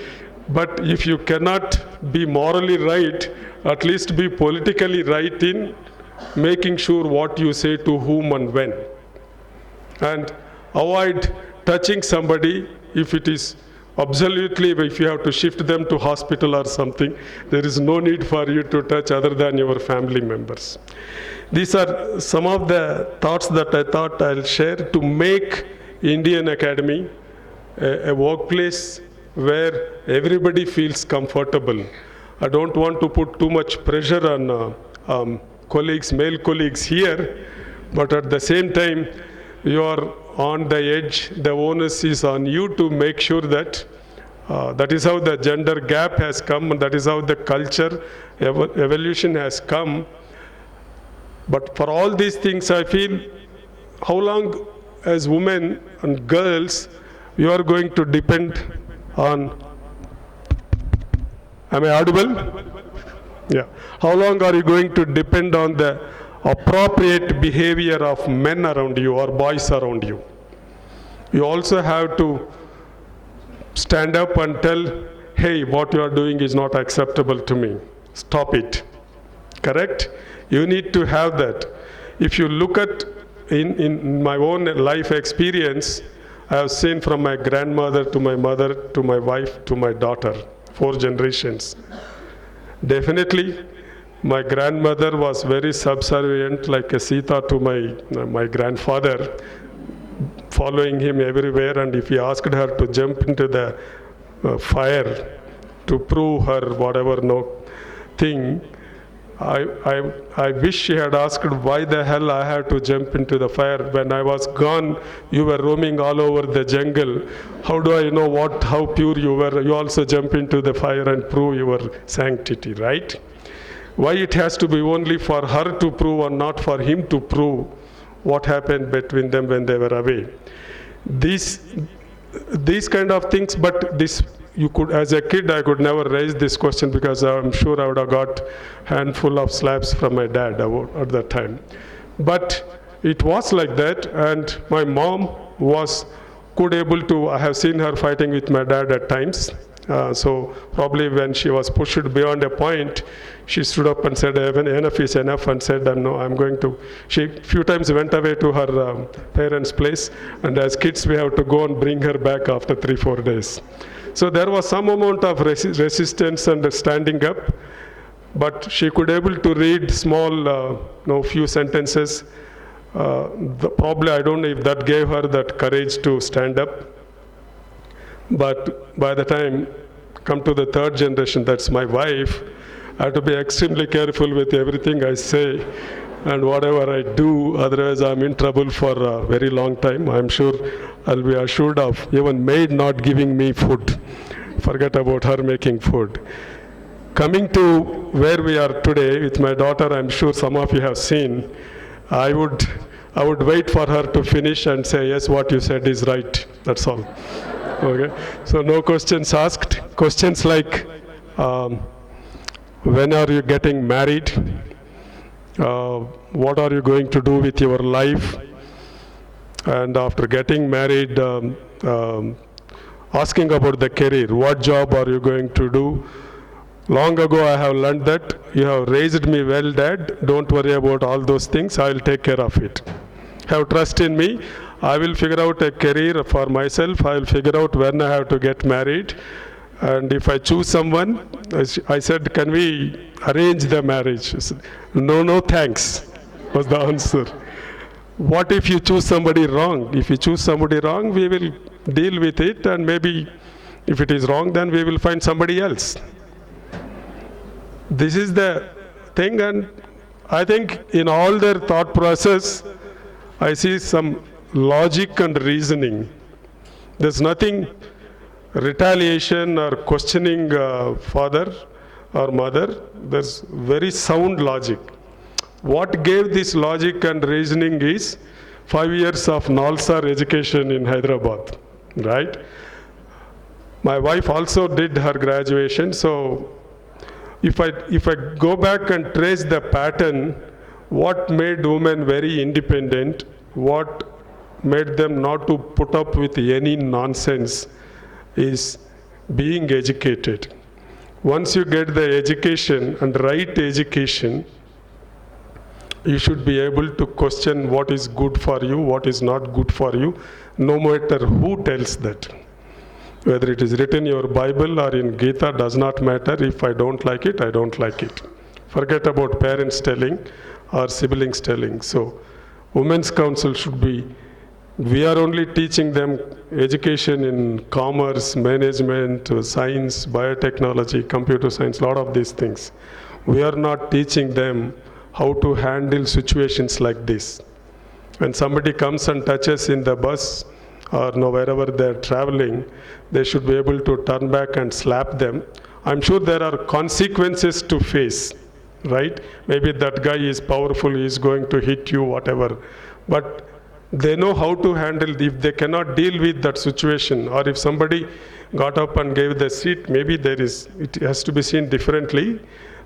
But if you cannot be morally right, at least be politically right in making sure what you say to whom and when. And avoid touching somebody if it is absolutely, if you have to shift them to hospital or something, there is no need for you to touch other than your family members. These are some of the thoughts that I thought I'll share to make Indian Academy a workplace where everybody feels comfortable. I don't want to put too much pressure on colleagues, male colleagues here, but at the same time, you are on the edge. The onus is on you to make sure that that is how the gender gap has come, and that is how the culture evolution has come. But for all these things, I feel, how long as women and girls you are going to depend on, am I audible? Yeah. How long are you going to depend on the appropriate behavior of men around you or boys around you? You also have to stand up and tell, hey, what you are doing is not acceptable to me. Stop it. Correct? You need to have that. If you look at, in my own life experience, I have seen from my grandmother to my mother to my wife to my daughter, 4 generations. Definitely, my grandmother was very subservient, like a Sita to my grandfather, following him everywhere, and if he asked her to jump into the fire to prove her whatever thing, I wish she had asked why the hell I had to jump into the fire. When I was gone, you were roaming all over the jungle. How do I know how pure you were? You also jump into the fire and prove your sanctity, right? Why it has to be only for her to prove or not for him to prove what happened between them when they were away? These kind of things, but this, you could, as a kid, I could never raise this question because I'm sure I would have got handful of slaps from my dad at that time. But it was like that, and my mom was able to, I have seen her fighting with my dad at times, So probably when she was pushed beyond a point, she stood up and said, enough is enough, and said, no, I'm going to. She few times went away to her parents' place, and as kids we have to go and bring her back after 3-4 days. So there was some amount of resistance and standing up, but she could able to read small, few sentences. Probably I don't know if that gave her that courage to stand up. But by the time come to the third generation, that's my wife, I have to be extremely careful with everything I say and whatever I do, otherwise I'm in trouble for a very long time. I'm sure I'll be assured of even maid not giving me food. Forget about her making food. Coming to where we are today with my daughter, I'm sure some of you have seen, I would wait for her to finish and say, yes, what you said is right. That's all. Okay. So no questions asked. Questions like, when are you getting married? What are you going to do with your life? And after getting married, asking about the career. What job are you going to do? Long ago I have learned that you have raised me well, Dad. Don't worry about all those things. I will take care of it. Have trust in me. I will figure out a career for myself. I will figure out when I have to get married. And if I choose someone, I said, can we arrange the marriage? Said, no, thanks, was the answer. What if you choose somebody wrong? If you choose somebody wrong, we will deal with it, and maybe if it is wrong, then we will find somebody else. This is the thing, and I think in all their thought process, I see some logic and reasoning. There's nothing retaliation or questioning father or mother. There's very sound logic. What gave this logic and reasoning is 5 years of Nalsar education in Hyderabad, right? My wife also did her graduation, so if I go back and trace the pattern, what made women very independent, what made them not to put up with any nonsense is being educated. Once you get the education and right education, you should be able to question what is good for you, what is not good for you, no matter who tells that. Whether it is written in your Bible or in Gita, does not matter. If I don't like it, I don't like it. Forget about parents telling or siblings telling. So, Women's Council should be, we are only teaching them education in commerce, management, science, biotechnology, computer science, a lot of these things. We are not teaching them how to handle situations like this. When somebody comes and touches in the bus or wherever they're traveling, they should be able to turn back and slap them. I'm sure there are consequences to face, right? Maybe that guy is powerful, he is going to hit you, whatever. But they know how to handle if they cannot deal with that situation, or if somebody got up and gave the seat, maybe it has to be seen differently,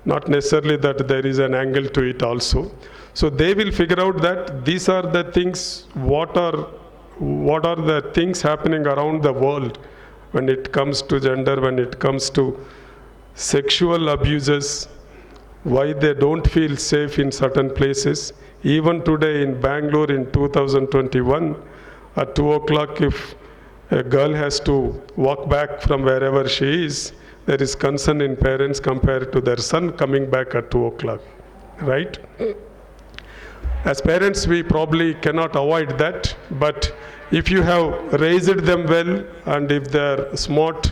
not necessarily that there is an angle to it also. So they will figure out that these are the things, what are the things happening around the world when it comes to gender, when it comes to sexual abuses, why they don't feel safe in certain places. Even today in Bangalore in 2021, at 2 o'clock, if a girl has to walk back from wherever she is, there is concern in parents compared to their son coming back at 2 o'clock, right? As parents, we probably cannot avoid that, but if you have raised them well, and if they're smart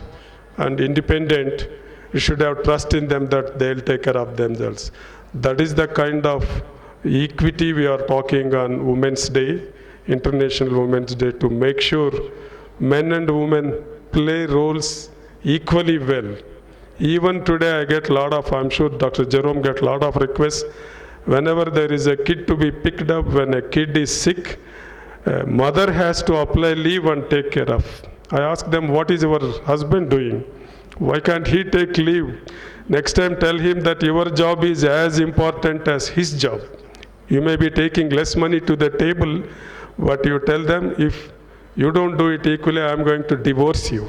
and independent, you should have trust in them that they'll take care of themselves. That is the kind of equity we are talking on Women's Day, International Women's Day, to make sure men and women play roles equally well. Even today I get a lot of, I'm sure Dr. Jerome get a lot of requests, whenever there is a kid to be picked up, when a kid is sick, mother has to apply leave and take care of. I ask them, what is your husband doing? Why can't he take leave? Next time tell him that your job is as important as his job. You may be taking less money to the table, but you tell them, if you don't do it equally, I'm going to divorce you.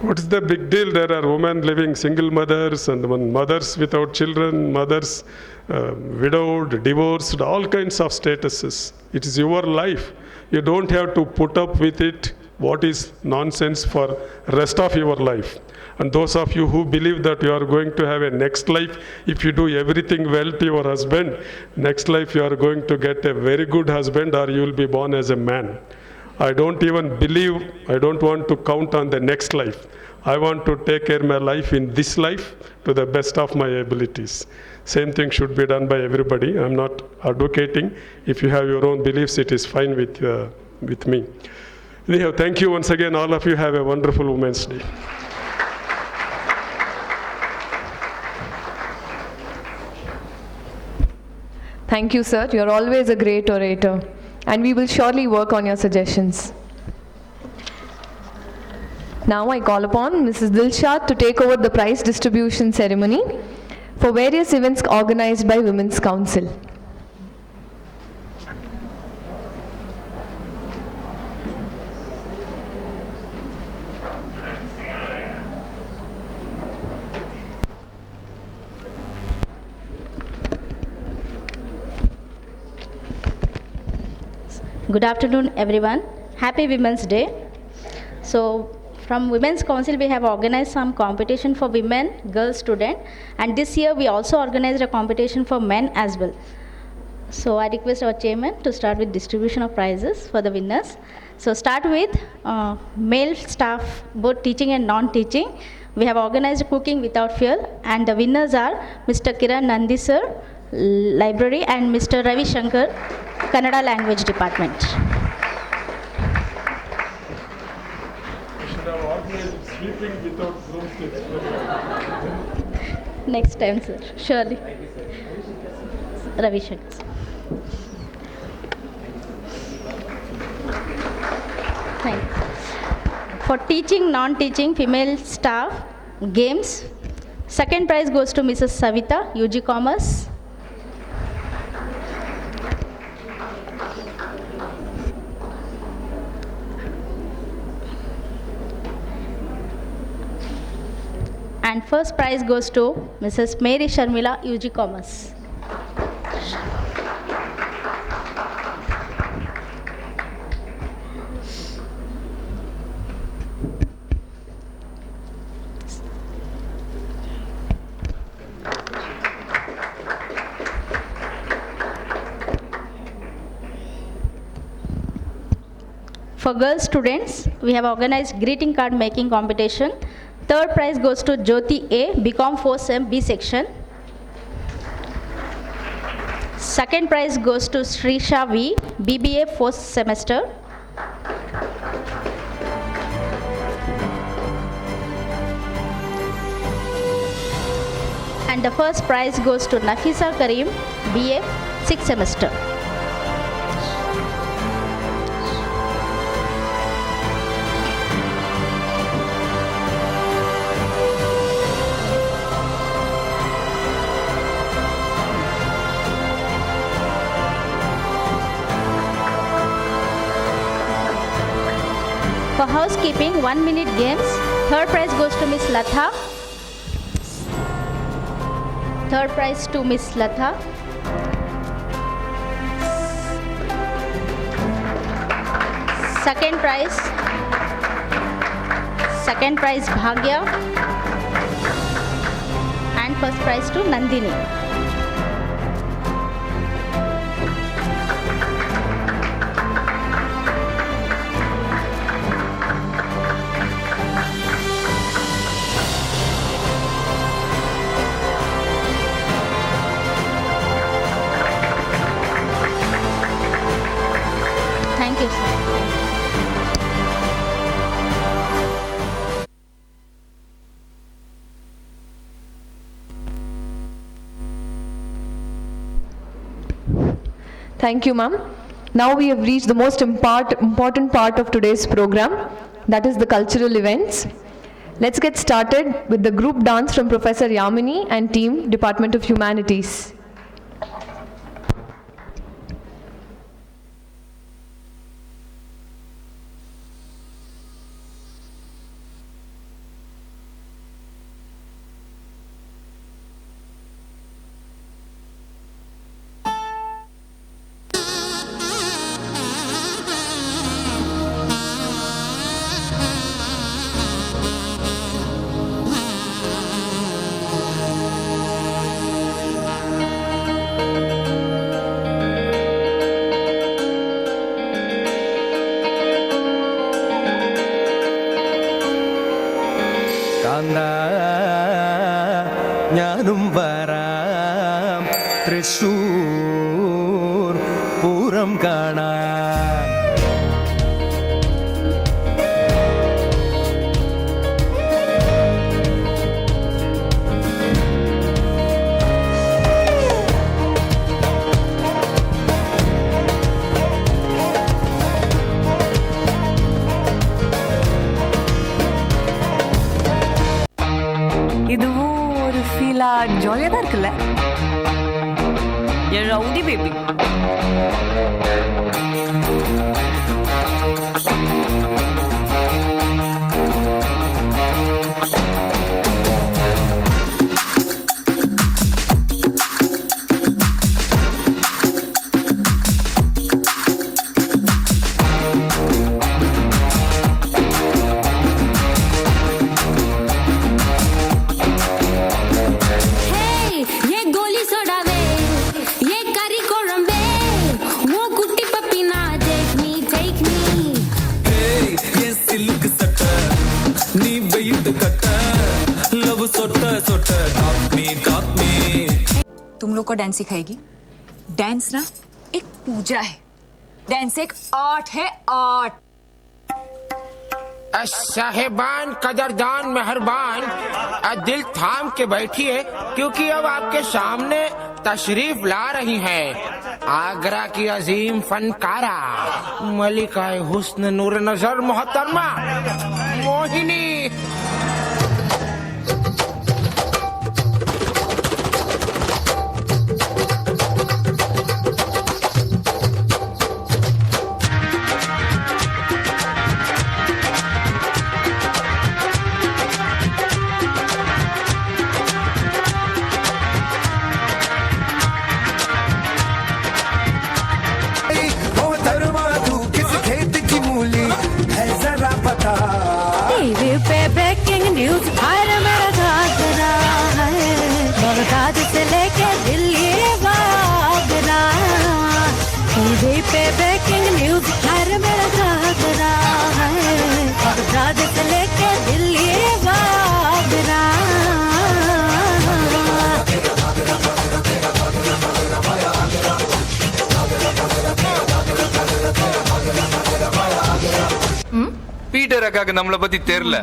What's the big deal? There are women living single mothers and mothers without children, mothers widowed, divorced, all kinds of statuses. It is your life. You don't have to put up with it, what is nonsense for rest of your life. And those of you who believe that you are going to have a next life, if you do everything well to your husband, next life you are going to get a very good husband or you will be born as a man. I don't even believe, I don't want to count on the next life. I want to take care of my life in this life to the best of my abilities. Same thing should be done by everybody. I'm not advocating. If you have your own beliefs, it is fine with me. Anyhow, thank you once again. All of you have a wonderful Women's Day. Thank you, sir. You're always a great orator, and we will surely work on your suggestions. Now I call upon Mrs. Dilshad to take over the prize distribution ceremony for various events organized by Women's Council. Good afternoon, everyone. Happy Women's Day. So, from Women's Council, we have organized some competition for women, girls student, and this year we also organized a competition for men as well. So, I request our chairman to start with distribution of prizes for the winners. So, start with male staff, both teaching and non-teaching. We have organized Cooking Without Fear, and the winners are Mr. Kiran Nandi sir, Library, and Mr. Ravi Shankar, Kannada Language Department. Should have organized sleeping without broomsticks. Next time, sir. Surely. Ravi Shankar. Thank you. For teaching, non-teaching, female staff, games. Second prize goes to Mrs. Savita, UG Commerce. And first prize goes to Mrs. Mary Sharmila, UG Commerce. For girls students, we have organized greeting card making competition. Third prize goes to Jyoti A, BCom 4th B section. Second prize goes to Srisha V, BBA 4th semester. And the first prize goes to Nafisa Karim, BA 6th semester. For housekeeping, 1-minute games. Third prize goes to Miss Latha. Third prize to Miss Latha. Second prize Bhagya. And first prize to Nandini. Thank you, sir. Thank you, ma'am. Now we have reached the most important part of today's program, that is the cultural events. Let's get started with the group dance from Professor Yamini and team, Department of Humanities. Thrissur Pooram കാണാൻ. இதுவும் ஒரு ஃபீலா ஜாலியாக தான் இருக்குல்ல என் rowdy baby. तुम लोग को dance सिखाएगी? Dance ना एक पूजा है, डांस एक आर्ट है, आर्ट. साहेबान, कदरदान, मेहरबान, दिल थाम के बैठिए क्योंकि अब आपके सामने तशरीफ ला रही हैं आगरा की अजीम फनकारा मलिकाए हुस्न नूर नजर मोहतरमा मोहिनी. टीवी पे ब्रेकिंग न्यूज हर मेरा घाघरा है, बगदाद से लेके दिल्ली आगरा. टीवी पे ब्रेकिंग न्यूज हर मेरा घाघरा है, बगदाद से लेके दिल्ली आगरा. பீட்டர் அக்காக்கு நம்மளை பத்தி தெரியல.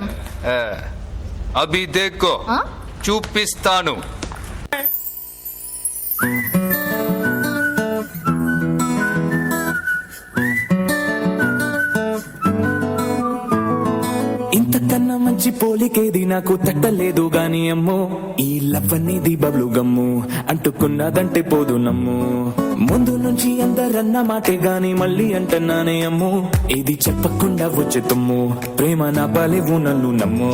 அபி தேக்கோ சூப்பிஸ்தானு. ఇంతకన్నా మంచి పోలికేది నాకు తట్టలేదు గాని అమ్మో, ఈ లవ్ అనేది బబ్లు గమ్ము అంటుకున్నదంటే పోదు నమ్ము. ముందు నుంచి అందరన్న మాటే గాని మళ్ళీ అంటున్నానే అమ్ము, ఇది చెప్పకుండా వచ్చే తుమ్ము ప్రేమ నా పాలేవు నన్ను నమ్ము.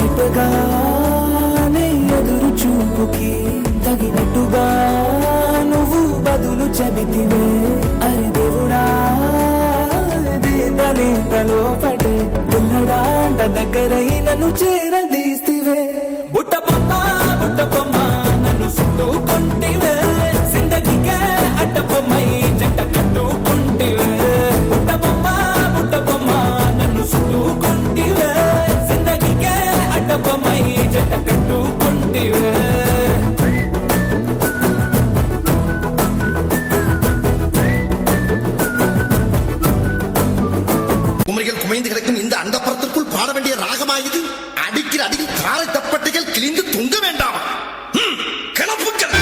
ఎటగానే ఎదురు చూపుకి తగినట్టుగా నువ్వు బదులు చెబితివే. అరే దేవుడా దీంతలో పడే పిల్లడాంట దగ్గరై నన్ను చేరదీస్తివే. బుట్ట బొమ్మ నన్ను చుట్టుకుంటివే, జిందగీకే అడ్డ బొమ్మై జంట కట్టుకుంటివే. బుట్ట బొమ్మ నన్ను చుట్టుకుంటివే, జిందగీకే అడ్డ బొమ్మై జంట కట్టుకుంటివే. குமரிகள் குமைந்து கிடக்கும் இந்த அண்டப்பரத்திற்குள் பாட வேண்டிய ராகமா இது? அடிக்கிற அடியில் காரை தப்பட்டைகள் கிழிந்து தொங்க வேண்டாம். கிளப்புக்கள்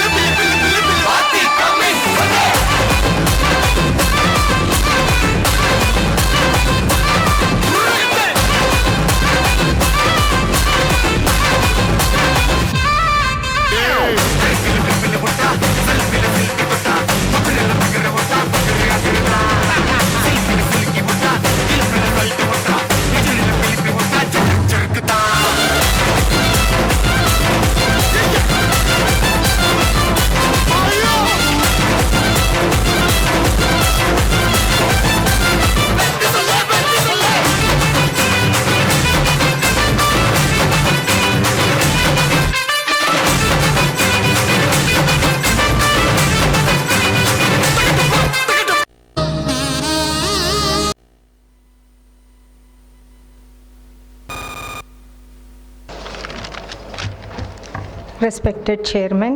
Respected Chairman,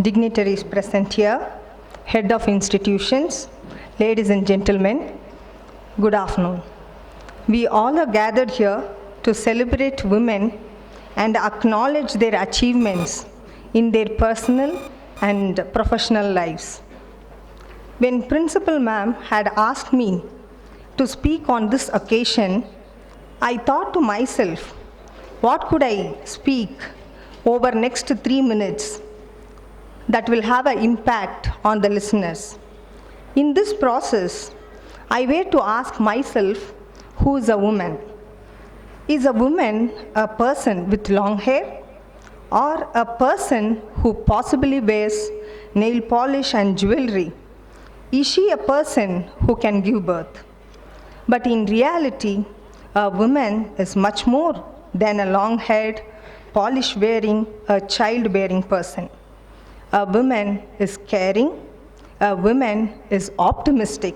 dignitaries present here, head of institutions, ladies and gentlemen, good afternoon. We all are gathered here to celebrate women and acknowledge their achievements in their personal and professional lives. When Principal Ma'am had asked me to speak on this occasion, I thought to myself, what could I speak over next 3 minutes that will have an impact on the listeners? In this process, I were to ask myself, who is a woman? Is a woman a person with long hair, or a person who possibly wears nail polish and jewelry? Is she a person who can give birth? But in reality, a woman is much more than a long-haired, polish-wearing, a child-bearing person. A woman is caring, a woman is optimistic,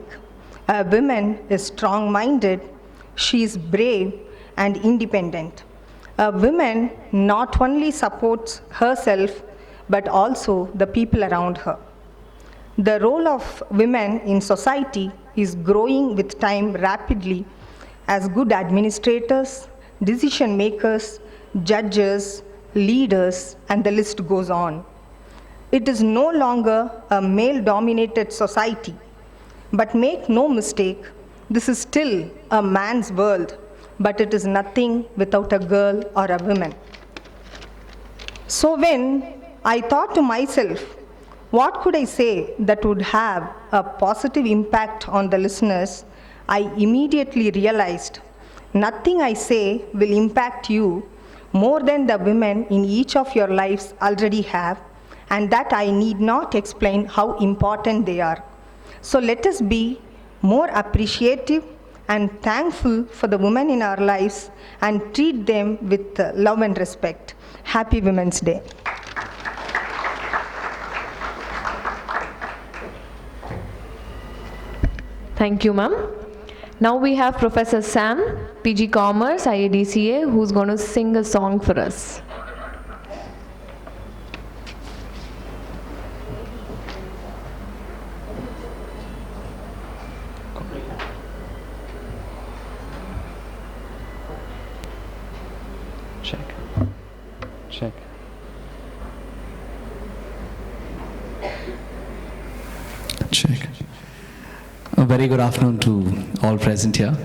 a woman is strong-minded, she is brave and independent. A woman not only supports herself, but also the people around her. The role of women in society is growing with time rapidly as good administrators, decision makers, judges, leaders, and the list goes on. It is no longer a male-dominated society, but make no mistake, this is still a man's world, but it is nothing without a girl or a woman. So when I thought to myself, what could I say that would have a positive impact on the listeners, I immediately realized nothing I say will impact you more than the women in each of your lives already have, and that I need not explain how important they are. So let us be more appreciative and thankful for the women in our lives and treat them with love and respect. Happy Women's Day. Thank you, ma'am. Now we have Professor Sam, PG Commerce, IADC-A, who's going to sing a song for us. Check. Check. A very good afternoon to all present here.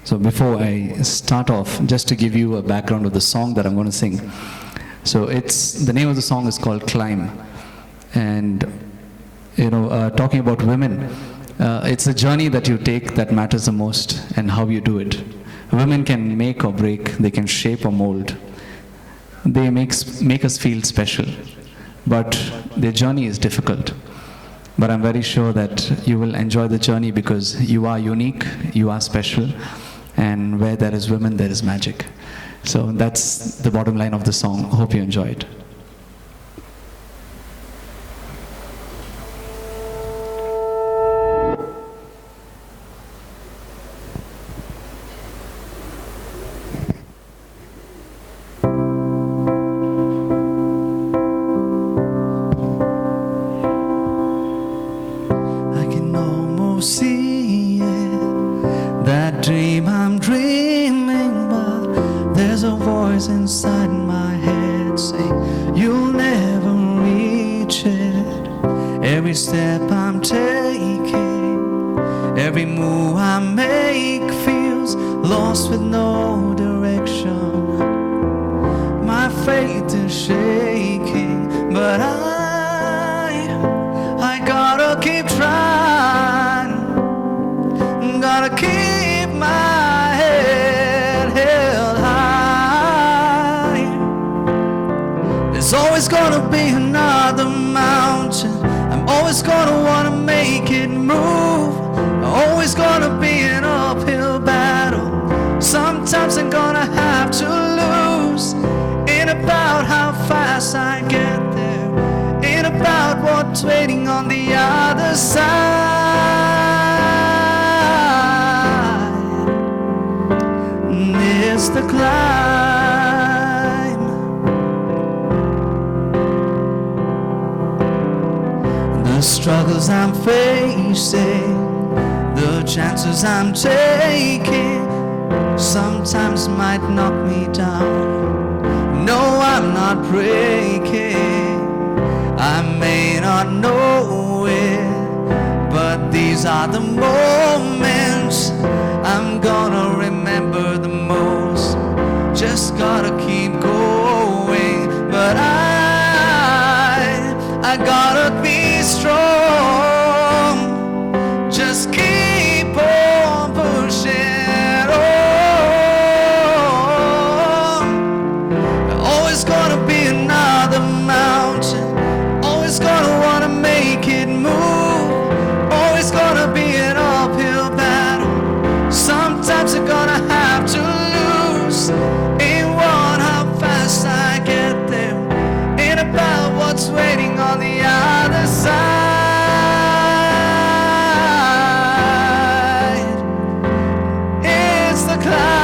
So before I start off, just to give you a background of the song that I'm going to sing. So the name of the song is called Climb. And, talking about women, it's a journey that you take that matters the most and how you do it. Women can make or break, they can shape or mold. They make us feel special, but their journey is difficult. But I'm very sure that you will enjoy the journey because you are unique, you are special, and where there is women, there is magic. So that's the bottom line of the song. Hope you enjoy it. See it, that dream I'm dreaming, but there's a voice inside my head saying you'll never reach it. Every step I'm taking, every move I make feels lost with no direction. My faith is shaking, but I gotta keep trying. Gotta keep my head held high. There's always gonna be another mountain. I'm always gonna wanna make it move. Always gonna be an uphill battle. Sometimes I'm gonna have to lose. Ain't about how fast I get there. Ain't about what's waiting on the other side. It's the climb. The struggles I'm facing, the chances I'm taking, sometimes might knock me down. No, I'm not breaking. I may not know it, but these are the moments I'm gonna remember the most. Just gotta keep going, but I gotta be strong. Just keep on pushing on. Always gonna be another mountain. Always gonna wanna make it move. Always gonna be an uphill battle. Sometimes you're gonna have to lose. Ain't one how fast I get there. Ain't about what's waiting on the other side. It's the climb.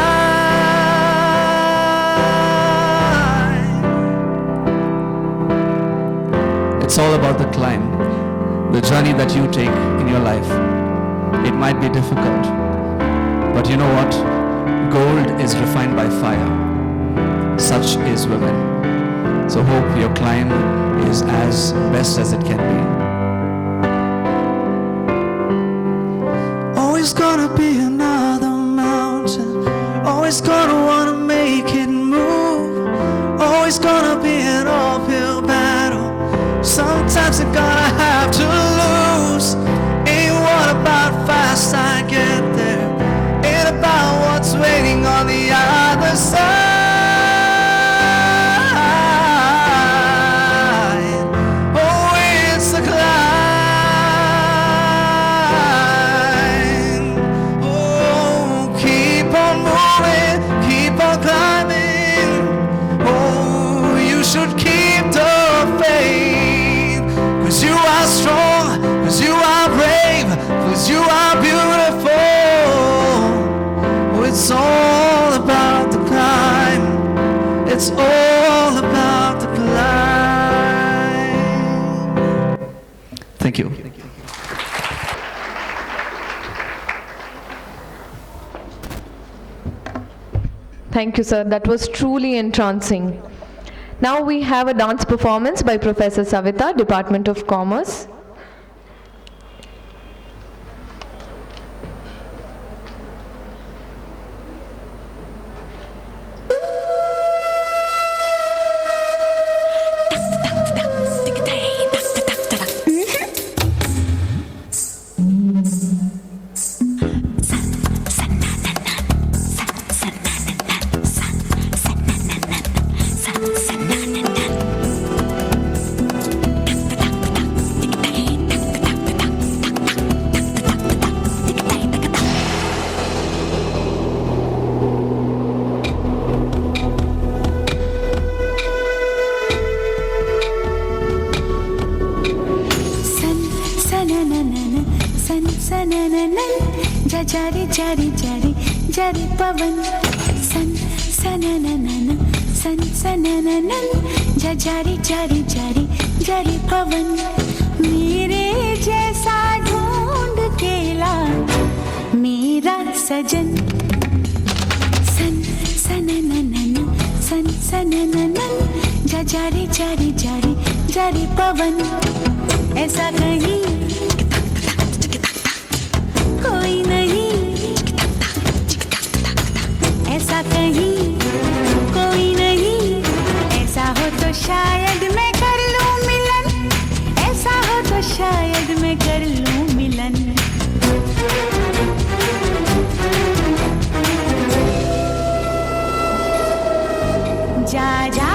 It's all about the climb, the journey that you take in your life. It might be difficult, but you know what? Gold is refined by fire. Such is women. So hope your climb is as best as it can be. Always gonna be another mountain. Always gonna wanna make it move. Always gonna be an uphill battle. Sometimes you're gonna have to lose. Ain't what about fast I get there. Ain't about what's waiting on the other side. Oh, it's the climb. Oh, keep on moving, keep on climbing. Oh, you should keep the faith. 'Cause you are strong, 'cause you are brave, 'cause you are beautiful. Oh, it's all about the climb. It's all about the climb. Thank you. Thank you, sir. That was truly entrancing. Now we have a dance performance by Professor Savita, Department of Commerce. जारी जारी जारी जारी पवन सन सनननन सन सनननन जारी जारी जारी जारी पवन मेरे जैसा ढूंढ के ला मेरा सजन सन सनननन सन सनननन जारी जारी जारी जारी पवन ऐसा कहीं कोई नहीं ऐसा कहीं कोई नहीं ऐसा हो तो शायद मैं कर लूं मिलन ऐसा हो तो शायद मैं कर लूं मिलन जा जा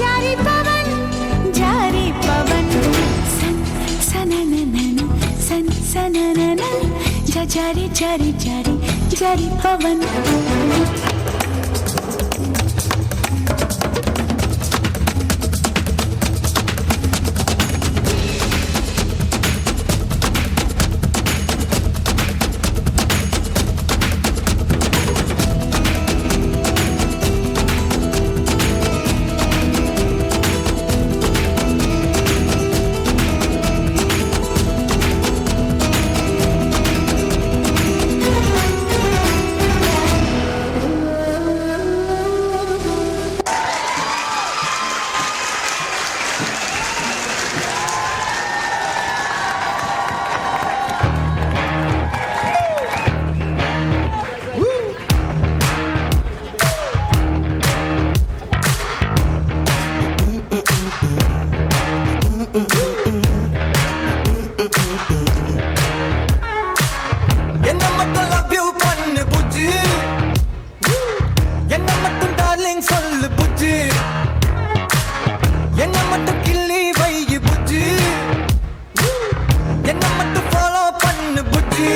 जारी पवन सन सनननन सन सनननन जारी जारी जारी जारी पवन என்ன மட்டும் love you பண்ணு புஜ்ஜி என்ன மட்டும் darling சொல்லு புஜ்ஜி என்ன மட்டும் கிள்ளி வை புஜ்ஜி என்ன மட்டும் follow பண்ணு புஜ்ஜி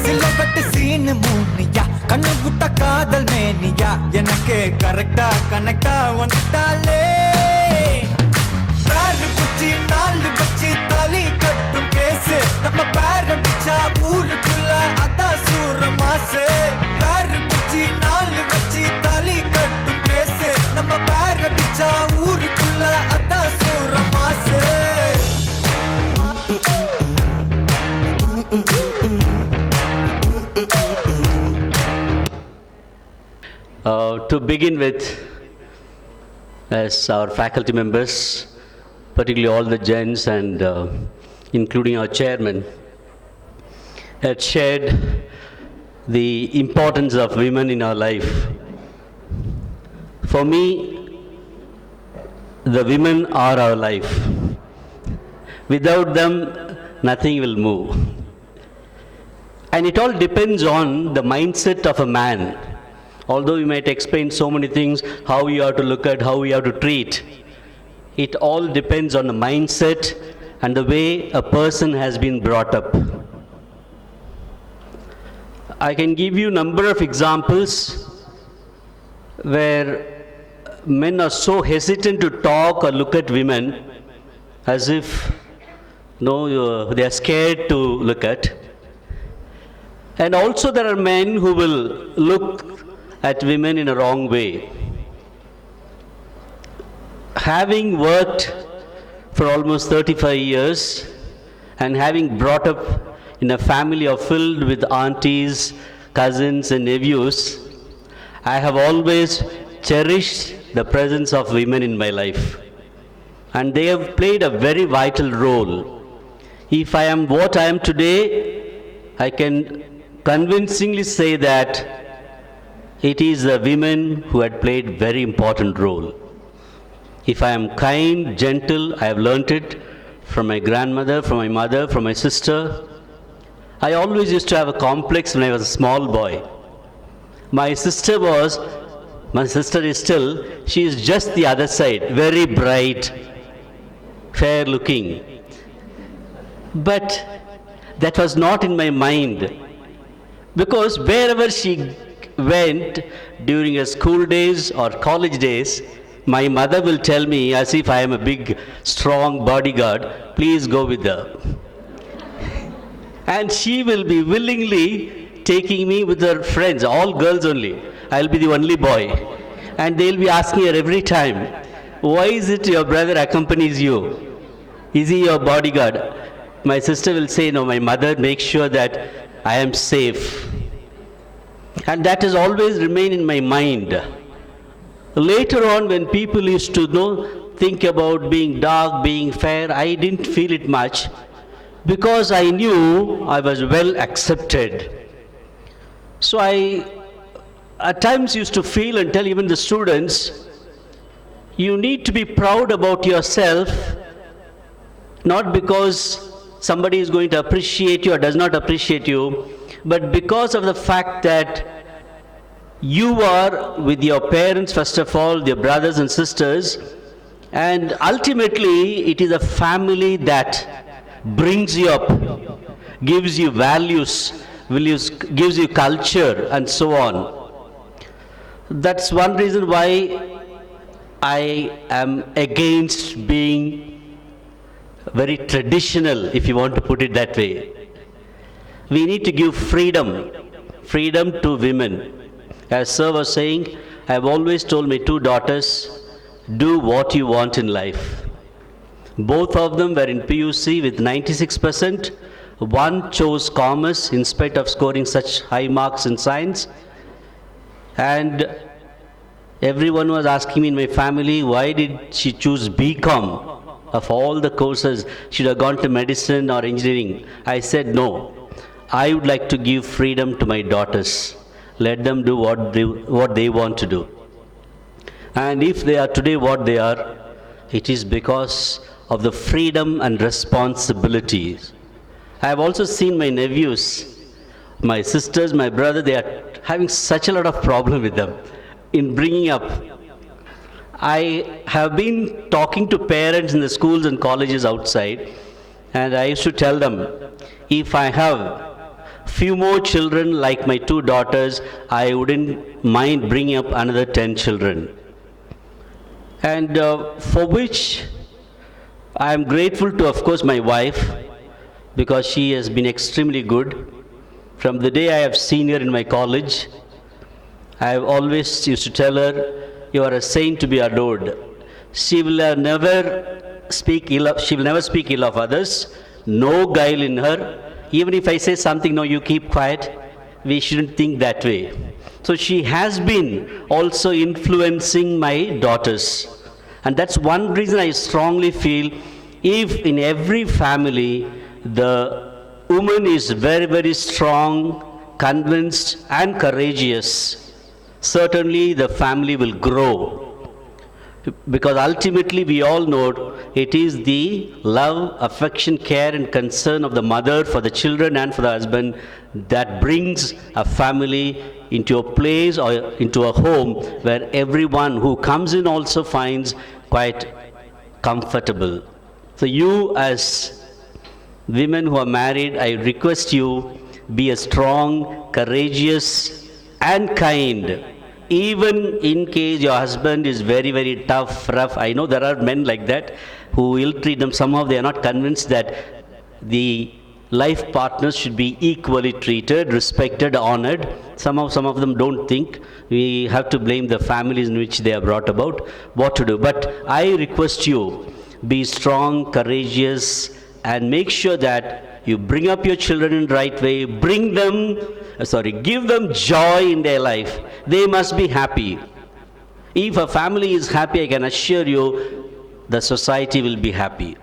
சிலபட்டு சீனு மூனியா கண்ணு விட்ட காதல் மேனியா எனக்கு கரெக்டா கனெக்டா வந்துட்டாலே பேரு புச்சி நாலு பச்சி தாலி கட்டும் கேசு நம்ம பேர பிச்சா ஊருக்குள்ள அதான் சூர மாசு பேரு புச்சி நாலு பச்சி தாலி கட்டும் கேசு நம்ம பேர பிச்சா ஊருக்குள்ள அதான் சூர மாசு To begin with, as our faculty members, particularly all the gents and including our chairman, had shared the importance of women in our life. For me, the women are our life. Without them, nothing will move. And it all depends on the mindset of a man. Although we might explain so many things, how you have to look at, how you have to treat, it all depends on the mindset and the way a person has been brought up. I can give you a number of examples where men are so hesitant to talk or look at women as if they are scared to look at. And also there are men who will look at women in a wrong way. Having worked for almost 35 years and having brought up in a family filled with aunties, cousins and nephews, I have always cherished the presence of women in my life. And they have played a very vital role. If I am what I am today, I can convincingly say that it is the women who had played very important role. If I am kind, gentle, I have learnt it from my grandmother, from my mother, from my sister. I always used to have a complex when I was a small boy. My sister is still, she is just the other side, very bright, fair looking. But that was not in my mind, because wherever she went during her school days or college days, my mother will tell me, as if I am a big, strong bodyguard, please go with her. And she will be willingly taking me with her friends, all girls only. I'll be the only boy. And they'll be asking her every time, why is it your brother accompanies you? Is he your bodyguard? My sister will say, no, my mother makes sure that I am safe. And that has always remained in my mind. Later on, when people used to think about being dark, being fair, I didn't feel it much, because I knew I was well accepted. So I at times used to feel and tell even the students, you need to be proud about yourself, not because somebody is going to appreciate you or does not appreciate you, but because of the fact that you are with your parents, first of all, your brothers and sisters, and ultimately it is a family that brings you up, gives you values, gives you culture and so on. That's one reason why I am against being very traditional, if you want to put it that way. We need to give freedom to women. As Sir was saying, I have always told my two daughters, do what you want in life. Both of them were in PUC with 96%. One chose commerce in spite of scoring such high marks in science. And everyone was asking me in my family, why did she choose BCom? Of all the courses, she should have gone to medicine or engineering. I said no. I would like to give freedom to my daughters. Let them do what they want to do. And if they are today what they are, it is because of the freedom and responsibilities. I have also seen my nephews, my sisters, my brother, they are having such a lot of problem with them in bringing up. I have been talking to parents in the schools and colleges outside, and I used to tell them, if I have few more children like my 2 daughters, I wouldn't mind bringing up another 10 children. And for which I am grateful to, of course, my wife, because she has been extremely good. From the day I have seen her in my college, I have always used to tell her, you are a saint to be adored. She will never speak ill of others, no guile in her. Even if I say something, no, you keep quiet, we shouldn't think that way. So she has been also influencing my daughters. And that's one reason I strongly feel, if in every family the woman is very, very strong, convinced and courageous, certainly the family will grow. Because ultimately we all know it is the love, affection, care and concern of the mother for the children and for the husband that brings a family into a place or into a home where everyone who comes in also finds quite comfortable. So you as women who are married, I request you, be a strong, courageous and kind. Even in case your husband is very, very tough, rough, I know there are men like that who ill-treat them. Somehow they are not convinced that the life partners should be equally treated, respected, honored. Somehow some of them don't think. We have to blame the families in which they are brought about what to do. But I request you, be strong, courageous, and make sure that you bring up your children in the right way, give them joy in their life. They must be happy. If a family is happy, I can assure you, the society will be happy.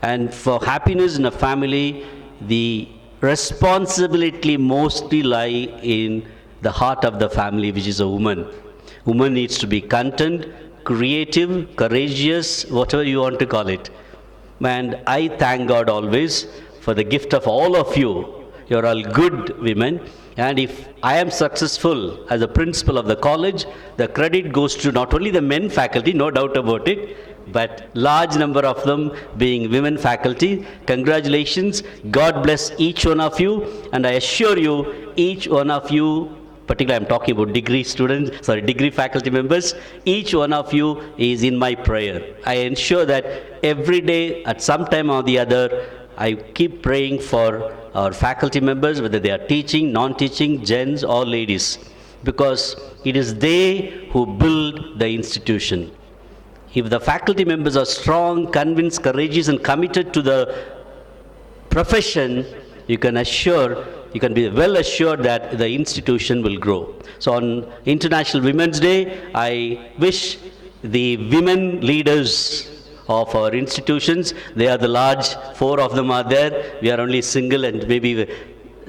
And for happiness in a family, the responsibility mostly lie in the heart of the family, which is a woman. Woman needs to be content, creative, courageous, whatever you want to call it. And I thank God always for the gift of all of you. You're all good women. And if I am successful as a principal of the college, the credit goes to not only the men faculty, no doubt about it, but large number of them being women faculty. Congratulations. God bless each one of you. And I assure you, each one of you, particularly I'm talking about degree faculty members, each one of you is in my prayer. I ensure that every day at some time or the other, I keep praying for our faculty members, whether they are teaching, non-teaching, gents or ladies, because it is they who build the institution. If the faculty members are strong, convinced, courageous and committed to the profession, you can be well assured that the institution will grow. So on International Women's Day, I wish the women leaders of our institutions, they are the large, 4 of them are there. We are only single and maybe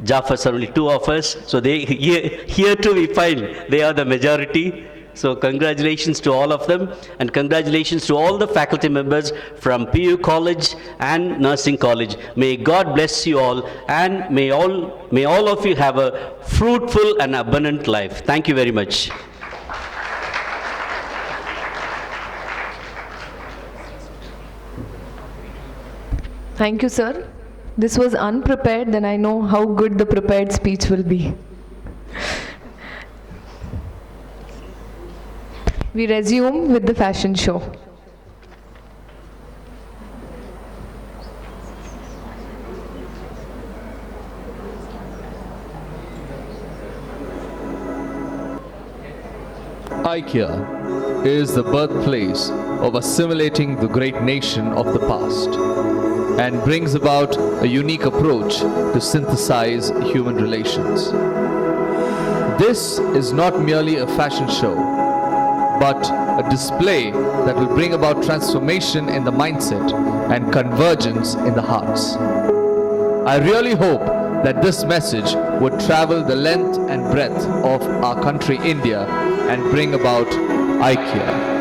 Jaffas are only 2 of us. So here too we find they are the majority. So congratulations to all of them and congratulations to all the faculty members from PU College and Nursing College. May God bless you all and may all of you have a fruitful and abundant life. Thank you very much. Thank you, sir. This was unprepared, then I know how good the prepared speech will be. We resume with the fashion show. IKEA is the birthplace of assimilating the great nation of the past and brings about a unique approach to synthesize human relations. This is not merely a fashion show, but a display that will bring about transformation in the mindset and convergence in the hearts. I really hope that this message would travel the length and breadth of our country, India, and bring about IKEA.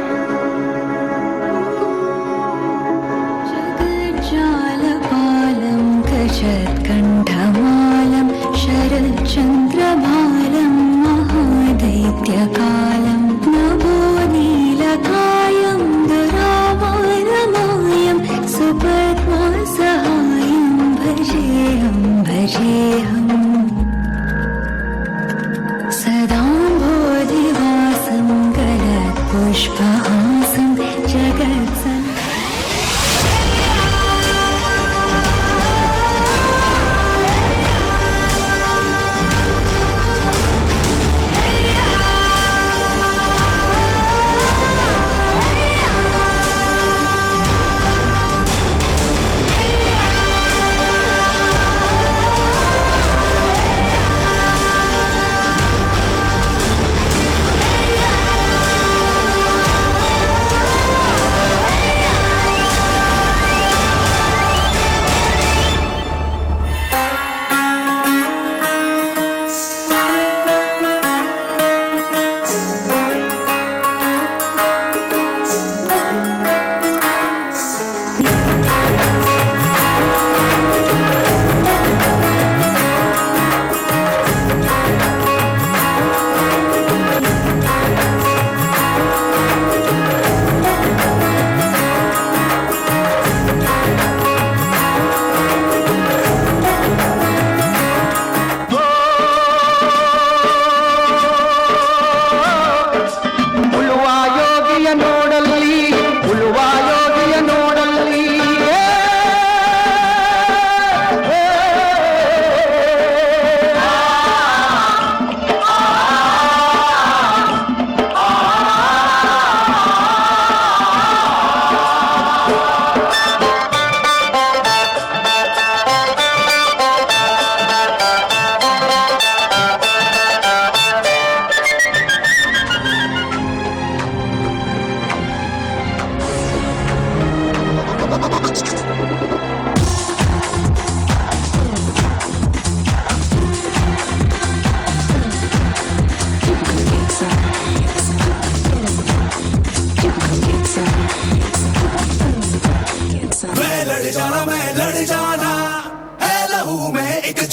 नित्यकालं नभोनीलकायं दुरावारमायं सुपद्मासहायं भजेऽहं भजेऽहम् सदा बोधिवासं गलत्पुष्पहासं जगत्सन्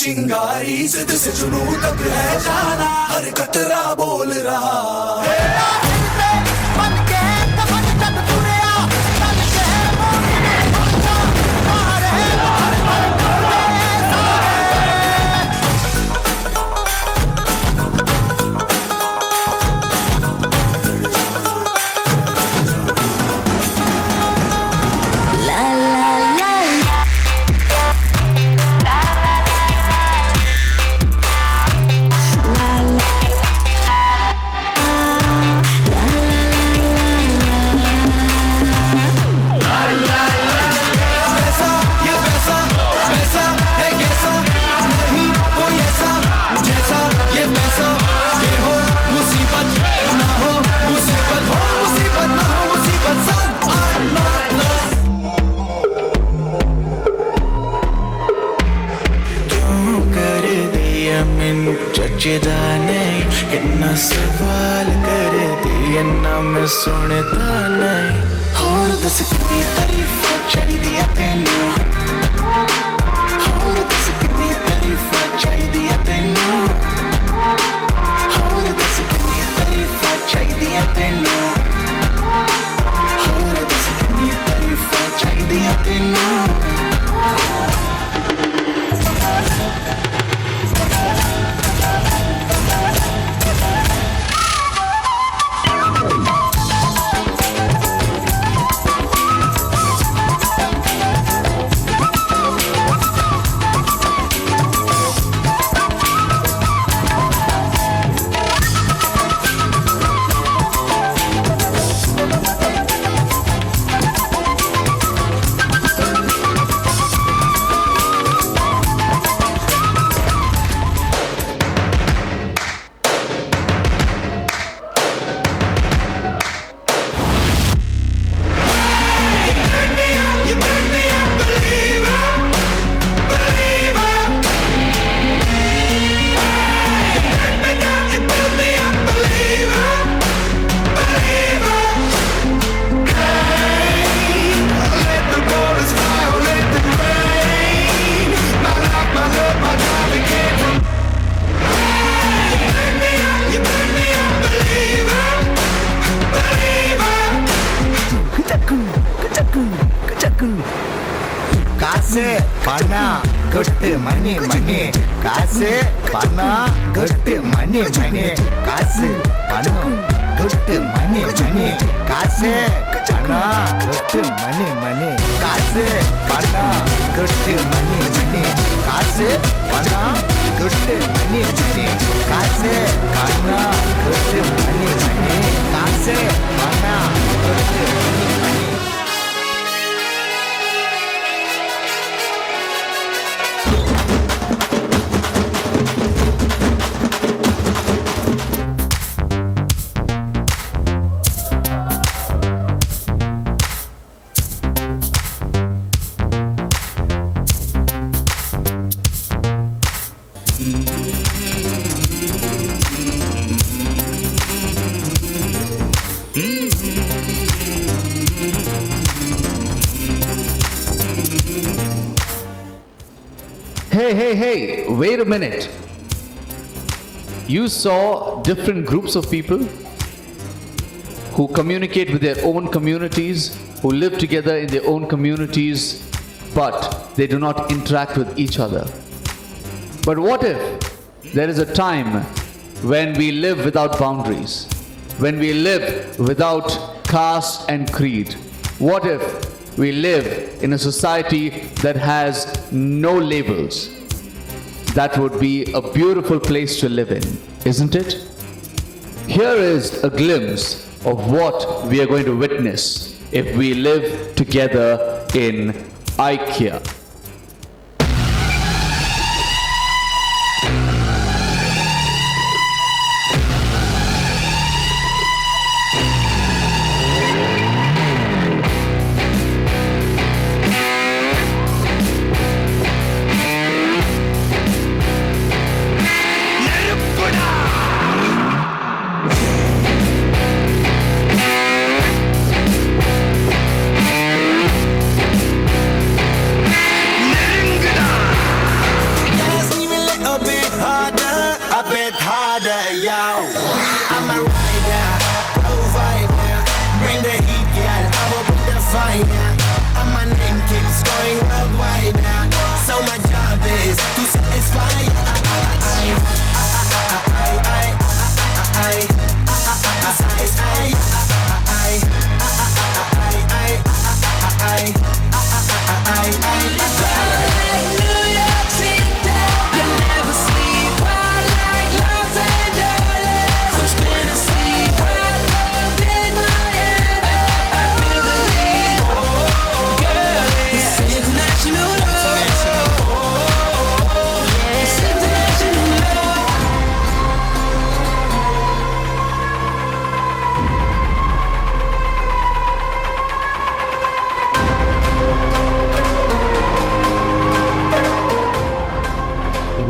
चिंगारी जिद से जुनू तक है जाना हर कतरा बोल रहा जचदा नहीं कितना सवाल कर दिया ना मैं सुनता नहीं और दस कितनी तारीफ चाहिए तेनू और दस कितनी तारीफ चाहिए तेनू और दस कितनी तारीफ चाहिए तेनू और दस कितनी तारीफ चाहिए तेनू காசு பணம் கொட்டு மணி மணி காசு பணம் கொட்டு மணி மணி காசு பணம் கொட்டு மணி மணி காசு பணம் கொட்டு மணி மணி காசு பணம் கொட்டு மணி மணி காசு பணம் கொட்டு மணி மணி காசு பணம் கொட்டு மணி மணி காசு பணம் கொட்டு மணி மணி. Hey, wait a minute. You saw different groups of people who communicate with their own communities, who live together in their own communities, but they do not interact with each other. But what if there is a time when we live without boundaries, when we live without caste and creed? What if we live in a society that has no labels? That would be a beautiful place to live in, isn't it? Here is a glimpse of what we are going to witness if we live together in IKEA.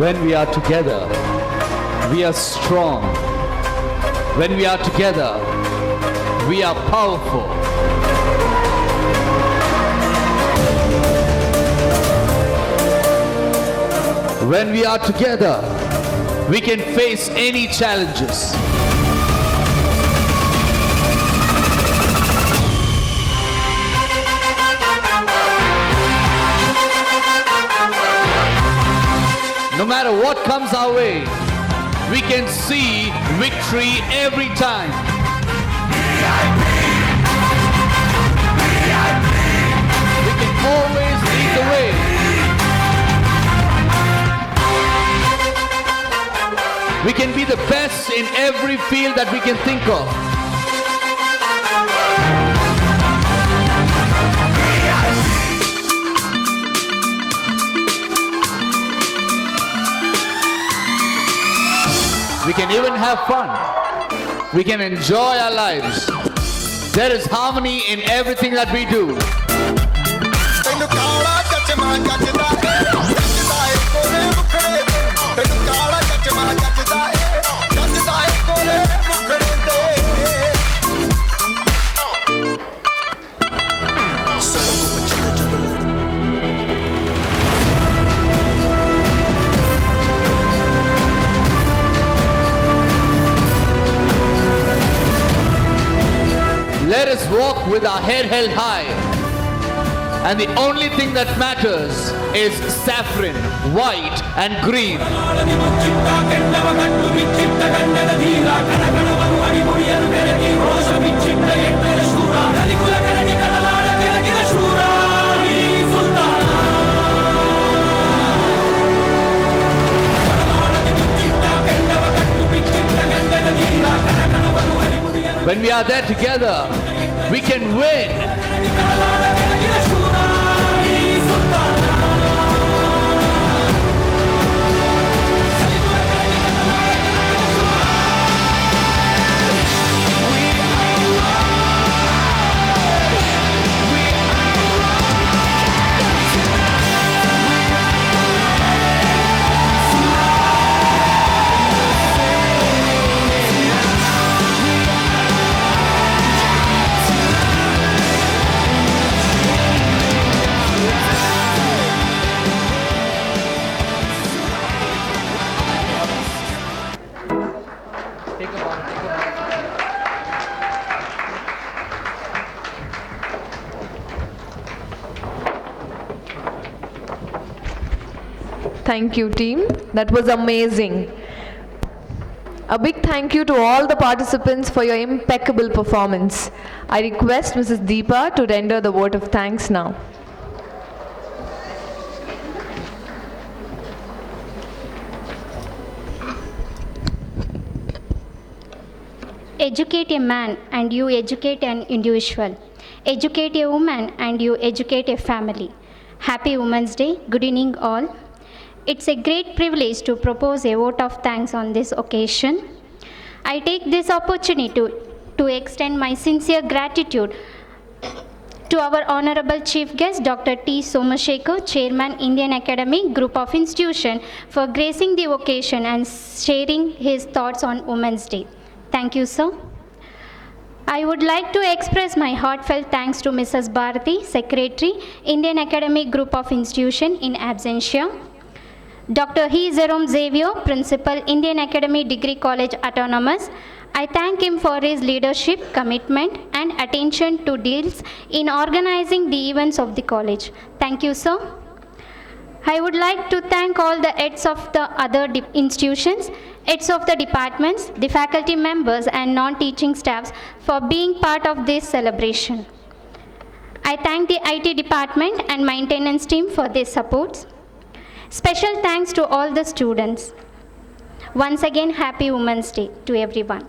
When we are together, we are strong. When we are together, we are powerful. When we are together, we can face any challenges. No matter what comes our way, we can see victory every time. We can always lead the way. We can be the best in every field that we can think of. We can even have fun. We can enjoy our lives. There is harmony in everything that we do. Let us walk with our head held high. And the only thing that matters is saffron, white and green. When we are there together, we can win. Thank you, team. That was amazing. A big thank you to all the participants for your impeccable performance. I request Mrs. Deepa to render the vote of thanks now. Educate a man and you educate an individual. Educate a woman and you educate a family. Happy Women's Day. Good evening all. It's a great privilege to propose a vote of thanks on this occasion. I take this opportunity to extend my sincere gratitude to our Honorable Chief Guest, Dr. T. Somashekar, Chairman, Indian Academy Group of Institutions, for gracing the occasion and sharing his thoughts on Women's Day. Thank you, sir. I would like to express my heartfelt thanks to Mrs. Bharati, Secretary, Indian Academy Group of Institutions in absentia. Dr. He Jerome Xavier, Principal, Indian Academy Degree College Autonomous. I thank him for his leadership, commitment and attention to details in organizing the events of the college. Thank you, sir. I would like to thank all the heads of the other institutions, heads of the departments, the faculty members and non-teaching staffs for being part of this celebration. I thank the IT department and maintenance team for their support. Special thanks to all the students. Once again, Happy Women's Day to everyone.